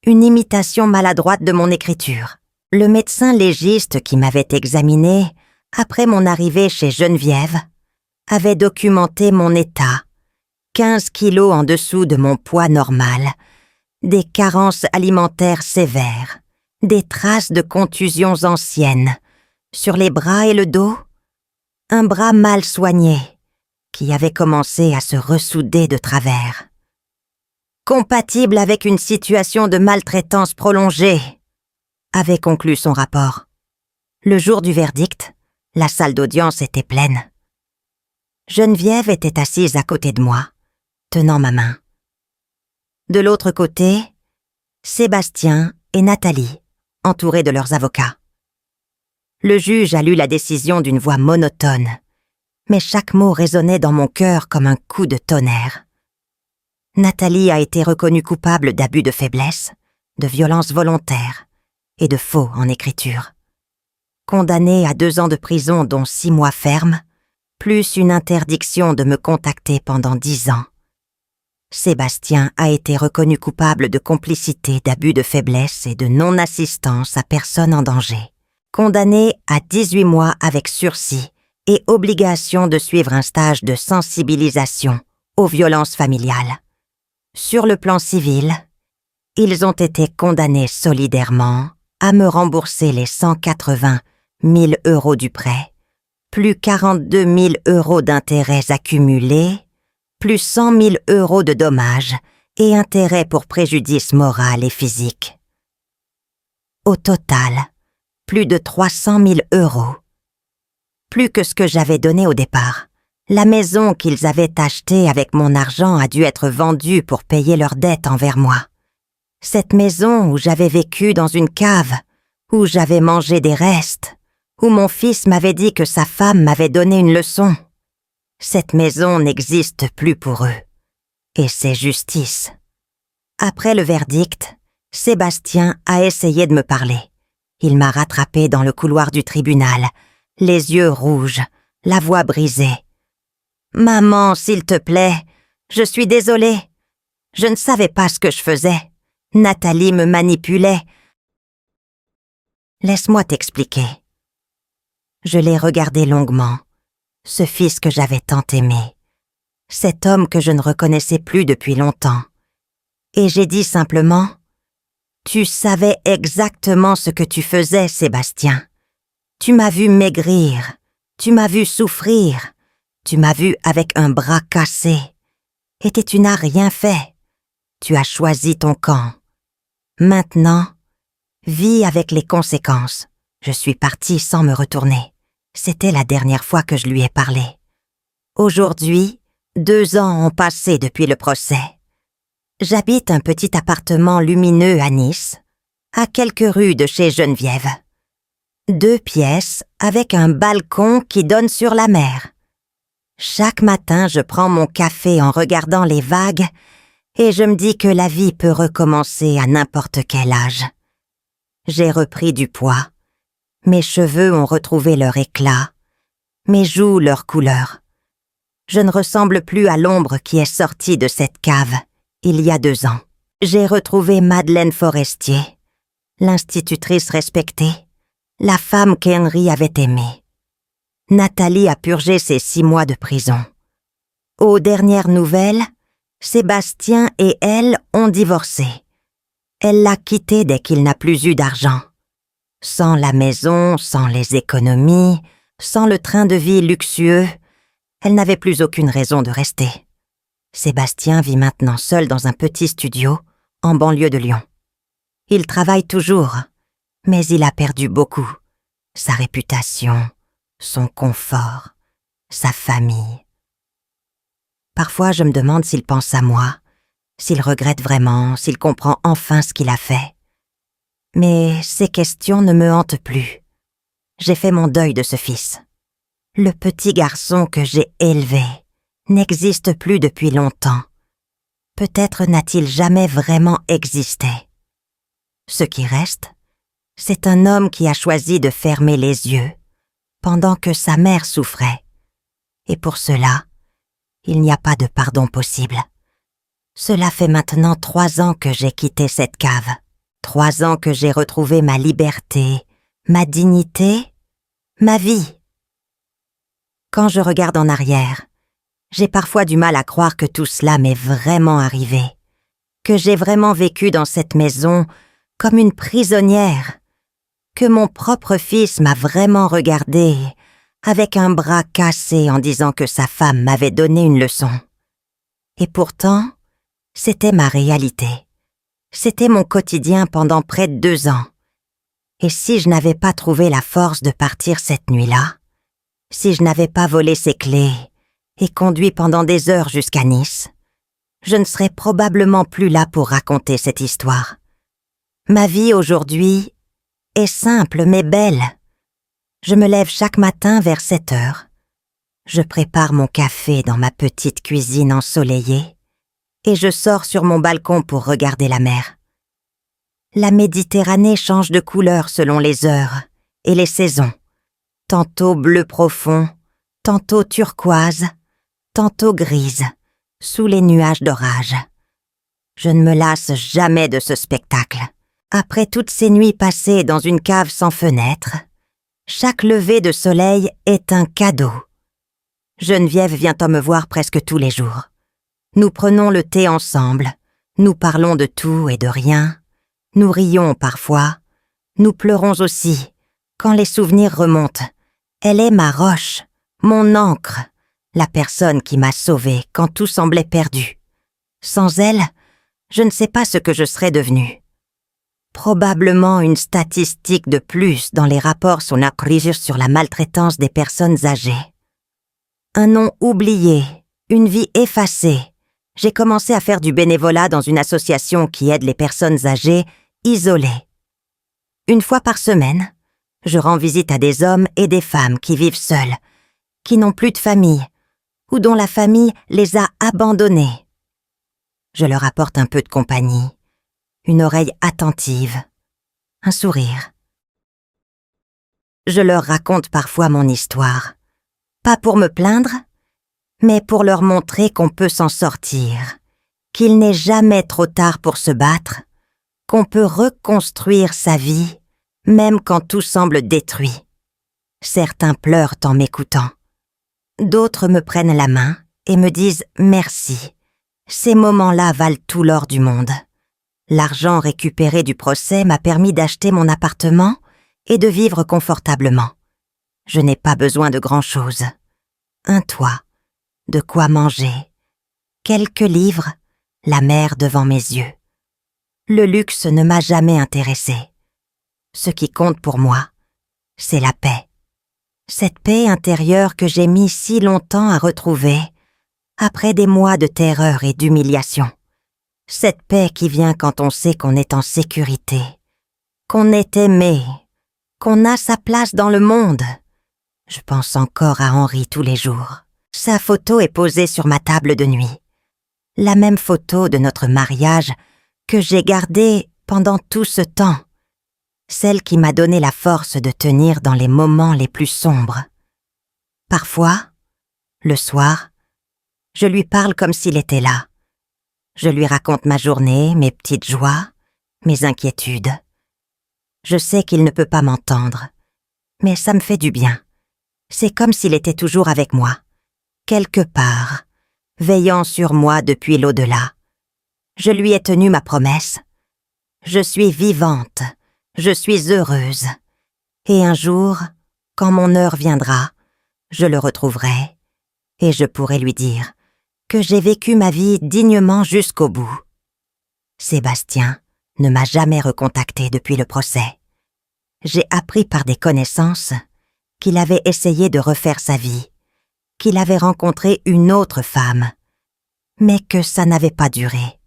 une imitation maladroite de mon écriture. Le médecin légiste qui m'avait examiné après mon arrivée chez Geneviève avait documenté mon état, 15 kilos en dessous de mon poids normal, des carences alimentaires sévères, des traces de contusions anciennes, sur les bras et le dos, un bras mal soigné, qui avait commencé à se ressouder de travers. Compatible avec une situation de maltraitance prolongée, avait conclu son rapport. Le jour du verdict, la salle d'audience était pleine. Geneviève était assise à côté de moi, tenant ma main. De l'autre côté, Sébastien et Nathalie, entourés de leurs avocats. Le juge a lu la décision d'une voix monotone, mais chaque mot résonnait dans mon cœur comme un coup de tonnerre. Nathalie a été reconnue coupable d'abus de faiblesse, de violence volontaire et de faux en écriture. Condamnée à 2 ans de prison dont 6 mois fermes, plus une interdiction de me contacter pendant 10 ans. Sébastien a été reconnu coupable de complicité d'abus de faiblesse et de non-assistance à personne en danger. Condamné à 18 mois avec sursis et obligation de suivre un stage de sensibilisation aux violences familiales. Sur le plan civil, ils ont été condamnés solidairement à me rembourser les 180 000 € du prêt, plus 42 000 € d'intérêts accumulés, plus 100 000 € de dommages et intérêts pour préjudice moral et physique. Au total, plus de 300 000 €. Plus que ce que j'avais donné au départ. La maison qu'ils avaient achetée avec mon argent a dû être vendue pour payer leurs dettes envers moi. Cette maison où j'avais vécu dans une cave, où j'avais mangé des restes, où mon fils m'avait dit que sa femme m'avait donné une leçon. Cette maison n'existe plus pour eux. Et c'est justice. Après le verdict, Sébastien a essayé de me parler. Il m'a rattrapé dans le couloir du tribunal, les yeux rouges, la voix brisée. « Maman, s'il te plaît, je suis désolée. Je ne savais pas ce que je faisais. Nathalie me manipulait. Laisse-moi t'expliquer. » Je l'ai regardé longuement, ce fils que j'avais tant aimé, cet homme que je ne reconnaissais plus depuis longtemps. Et j'ai dit simplement « Tu savais exactement ce que tu faisais, Sébastien. Tu m'as vu maigrir, tu m'as vu souffrir, tu m'as vu avec un bras cassé. Et tu n'as rien fait. Tu as choisi ton camp. Maintenant, vis avec les conséquences. » Je suis partie sans me retourner. C'était la dernière fois que je lui ai parlé. Aujourd'hui, 2 ans ont passé depuis le procès. J'habite un petit appartement lumineux à Nice, à quelques rues de chez Geneviève. 2 pièces avec un balcon qui donne sur la mer. Chaque matin, je prends mon café en regardant les vagues et je me dis que la vie peut recommencer à n'importe quel âge. J'ai repris du poids. Mes cheveux ont retrouvé leur éclat, mes joues leur couleur. Je ne ressemble plus à l'ombre qui est sortie de cette cave il y a 2 ans. J'ai retrouvé Madeleine Forestier, l'institutrice respectée, la femme qu'Henry avait aimée. Nathalie a purgé ses 6 mois de prison. Aux dernières nouvelles, Sébastien et elle ont divorcé. Elle l'a quitté dès qu'il n'a plus eu d'argent. Sans la maison, sans les économies, sans le train de vie luxueux, elle n'avait plus aucune raison de rester. Sébastien vit maintenant seul dans un petit studio, en banlieue de Lyon. Il travaille toujours, mais il a perdu beaucoup. Sa réputation, son confort, sa famille. Parfois, je me demande s'il pense à moi, s'il regrette vraiment, s'il comprend enfin ce qu'il a fait. Mais ces questions ne me hantent plus. J'ai fait mon deuil de ce fils. Le petit garçon que j'ai élevé n'existe plus depuis longtemps. Peut-être n'a-t-il jamais vraiment existé. Ce qui reste, c'est un homme qui a choisi de fermer les yeux pendant que sa mère souffrait. Et pour cela, il n'y a pas de pardon possible. Cela fait maintenant 3 ans que j'ai quitté cette cave. 3 ans que j'ai retrouvé ma liberté, ma dignité, ma vie. Quand je regarde en arrière, j'ai parfois du mal à croire que tout cela m'est vraiment arrivé, que j'ai vraiment vécu dans cette maison comme une prisonnière, que mon propre fils m'a vraiment regardé avec un bras cassé en disant que sa femme m'avait donné une leçon. Et pourtant, c'était ma réalité. C'était mon quotidien pendant près de 2 ans. Et si je n'avais pas trouvé la force de partir cette nuit-là, si je n'avais pas volé ses clés et conduit pendant des heures jusqu'à Nice, je ne serais probablement plus là pour raconter cette histoire. Ma vie aujourd'hui est simple mais belle. Je me lève chaque matin vers 7 heures. Je prépare mon café dans ma petite cuisine ensoleillée et je sors sur mon balcon pour regarder la mer. La Méditerranée change de couleur selon les heures et les saisons. Tantôt bleu profond, tantôt turquoise, tantôt grise, sous les nuages d'orage. Je ne me lasse jamais de ce spectacle. Après toutes ces nuits passées dans une cave sans fenêtre, chaque lever de soleil est un cadeau. Geneviève vient me voir presque tous les jours. Nous prenons le thé ensemble, nous parlons de tout et de rien, nous rions parfois, nous pleurons aussi, quand les souvenirs remontent. Elle est ma roche, mon ancre, la personne qui m'a sauvée quand tout semblait perdu. Sans elle, je ne sais pas ce que je serais devenue. Probablement une statistique de plus dans les rapports sur la maltraitance des personnes âgées. Un nom oublié, une vie effacée. J'ai commencé à faire du bénévolat dans une association qui aide les personnes âgées isolées. Une fois par semaine, je rends visite à des hommes et des femmes qui vivent seuls, qui n'ont plus de famille, ou dont la famille les a abandonnés. Je leur apporte un peu de compagnie, une oreille attentive, un sourire. Je leur raconte parfois mon histoire, pas pour me plaindre, mais pour leur montrer qu'on peut s'en sortir, qu'il n'est jamais trop tard pour se battre, qu'on peut reconstruire sa vie, même quand tout semble détruit. Certains pleurent en m'écoutant. D'autres me prennent la main et me disent merci. Ces moments-là valent tout l'or du monde. L'argent récupéré du procès m'a permis d'acheter mon appartement et de vivre confortablement. Je n'ai pas besoin de grand-chose. Un toit, de quoi manger, quelques livres, la mer devant mes yeux. Le luxe ne m'a jamais intéressé. Ce qui compte pour moi, c'est la paix. Cette paix intérieure que j'ai mis si longtemps à retrouver, après des mois de terreur et d'humiliation. Cette paix qui vient quand on sait qu'on est en sécurité, qu'on est aimé, qu'on a sa place dans le monde. Je pense encore à Henry tous les jours. Sa photo est posée sur ma table de nuit. La même photo de notre mariage que j'ai gardée pendant tout ce temps. Celle qui m'a donné la force de tenir dans les moments les plus sombres. Parfois, le soir, Je lui parle comme s'il était là. Je lui raconte ma journée, mes petites joies, mes inquiétudes. Je sais qu'il ne peut pas m'entendre, mais ça me fait du bien. C'est comme s'il était toujours avec moi, quelque part, veillant sur moi depuis l'au-delà. Je lui ai tenu ma promesse. Je suis vivante, je suis heureuse. Et un jour, quand mon heure viendra, je le retrouverai et je pourrai lui dire que j'ai vécu ma vie dignement jusqu'au bout. Sébastien ne m'a jamais recontacté depuis le procès. J'ai appris par des connaissances qu'il avait essayé de refaire sa vie, qu'il avait rencontré une autre femme, mais que ça n'avait pas duré.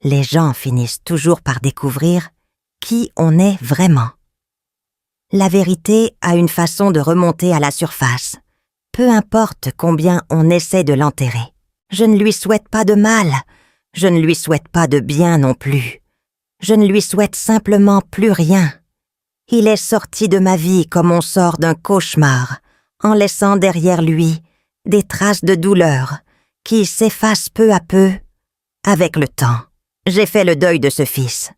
Les gens finissent toujours par découvrir qui on est vraiment. La vérité a une façon de remonter à la surface, peu importe combien on essaie de l'enterrer. Je ne lui souhaite pas de mal, je ne lui souhaite pas de bien non plus. Je ne lui souhaite simplement plus rien. Il est sorti de ma vie comme on sort d'un cauchemar, en laissant derrière lui des traces de douleur qui s'effacent peu à peu avec le temps. J'ai fait le deuil de ce fils,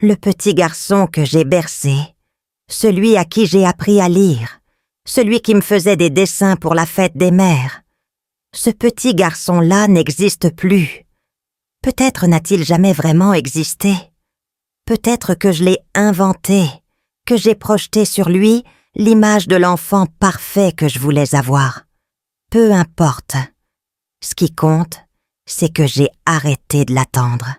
le petit garçon que j'ai bercé, celui à qui j'ai appris à lire, celui qui me faisait des dessins pour la fête des mères. Ce petit garçon-là n'existe plus. Peut-être n'a-t-il jamais vraiment existé. Peut-être que je l'ai inventé, que j'ai projeté sur lui l'image de l'enfant parfait que je voulais avoir. Peu importe. Ce qui compte, c'est que j'ai arrêté de l'attendre.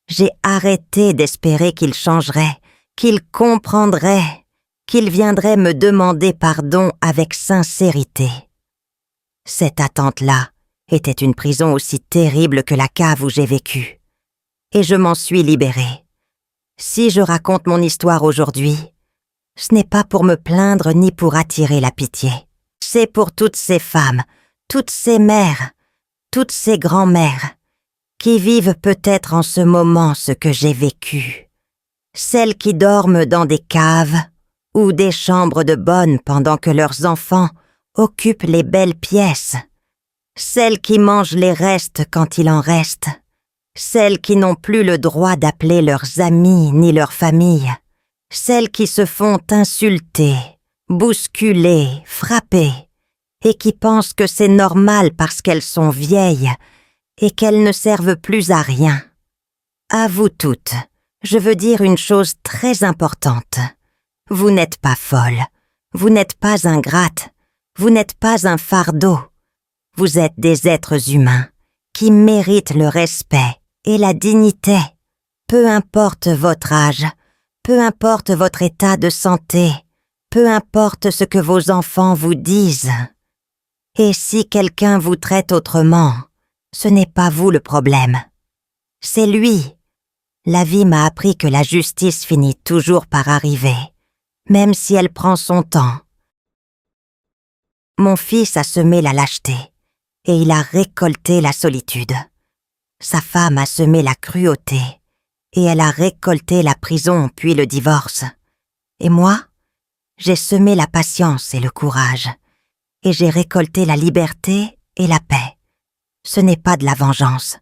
J'ai arrêté d'espérer qu'il changerait, qu'il comprendrait, qu'il viendrait me demander pardon avec sincérité. Cette attente-là était une prison aussi terrible que la cave où j'ai vécu. Et je m'en suis libérée. Si je raconte mon histoire aujourd'hui, ce n'est pas pour me plaindre ni pour attirer la pitié. C'est pour toutes ces femmes, toutes ces mères, toutes ces grand-mères, qui vivent peut-être en ce moment ce que j'ai vécu. Celles qui dorment dans des caves ou des chambres de bonne pendant que leurs enfants occupent les belles pièces. Celles qui mangent les restes quand il en reste. Celles qui n'ont plus le droit d'appeler leurs amis ni leur famille. Celles qui se font insulter, bousculer, frapper, et qui pensent que c'est normal parce qu'elles sont vieilles et qu'elles ne servent plus à rien. À vous toutes, je veux dire une chose très importante. Vous n'êtes pas folle, vous n'êtes pas ingrate, vous n'êtes pas un fardeau. Vous êtes des êtres humains qui méritent le respect et la dignité. Peu importe votre âge, peu importe votre état de santé, peu importe ce que vos enfants vous disent. Et si quelqu'un vous traite autrement, ce n'est pas vous le problème. C'est lui. La vie m'a appris que la justice finit toujours par arriver, même si elle prend son temps. Mon fils a semé la lâcheté, et il a récolté la solitude. Sa femme a semé la cruauté, et elle a récolté la prison puis le divorce. Et moi, j'ai semé la patience et le courage, et j'ai récolté la liberté et la paix. Ce n'est pas de la vengeance,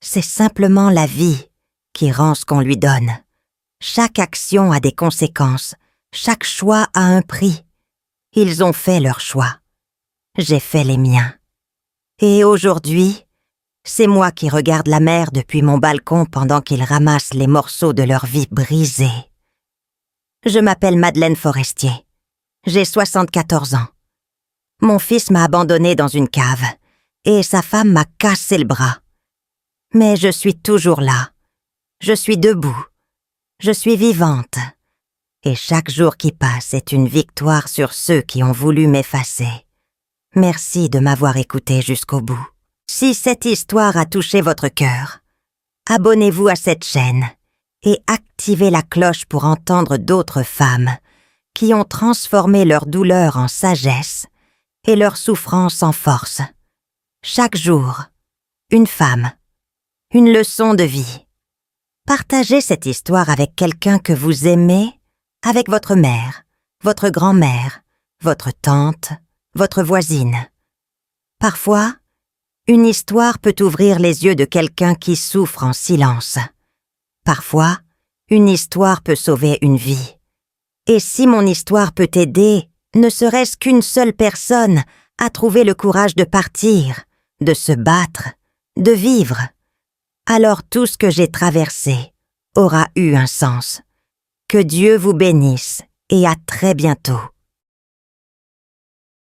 c'est simplement la vie qui rend ce qu'on lui donne. Chaque action a des conséquences, chaque choix a un prix. Ils ont fait leur choix. J'ai fait les miens. Et aujourd'hui, c'est moi qui regarde la mer depuis mon balcon pendant qu'ils ramassent les morceaux de leur vie brisée. Je m'appelle Madeleine Forestier. J'ai 74 ans. Mon fils m'a abandonnée dans une cave et sa femme m'a cassé le bras. Mais je suis toujours là. Je suis debout. Je suis vivante. Et chaque jour qui passe est une victoire sur ceux qui ont voulu m'effacer. Merci de m'avoir écouté jusqu'au bout. Si cette histoire a touché votre cœur, abonnez-vous à cette chaîne et activez la cloche pour entendre d'autres femmes qui ont transformé leur douleur en sagesse et leur souffrance en force. Chaque jour, une femme, une leçon de vie. Partagez cette histoire avec quelqu'un que vous aimez, avec votre mère, votre grand-mère, votre tante, votre voisine. Parfois, une histoire peut ouvrir les yeux de quelqu'un qui souffre en silence. Parfois, une histoire peut sauver une vie. Et si mon histoire peut aider, ne serait-ce qu'une seule personne, à trouver le courage de partir, de se battre, de vivre, alors tout ce que j'ai traversé aura eu un sens. Que Dieu vous bénisse et à très bientôt.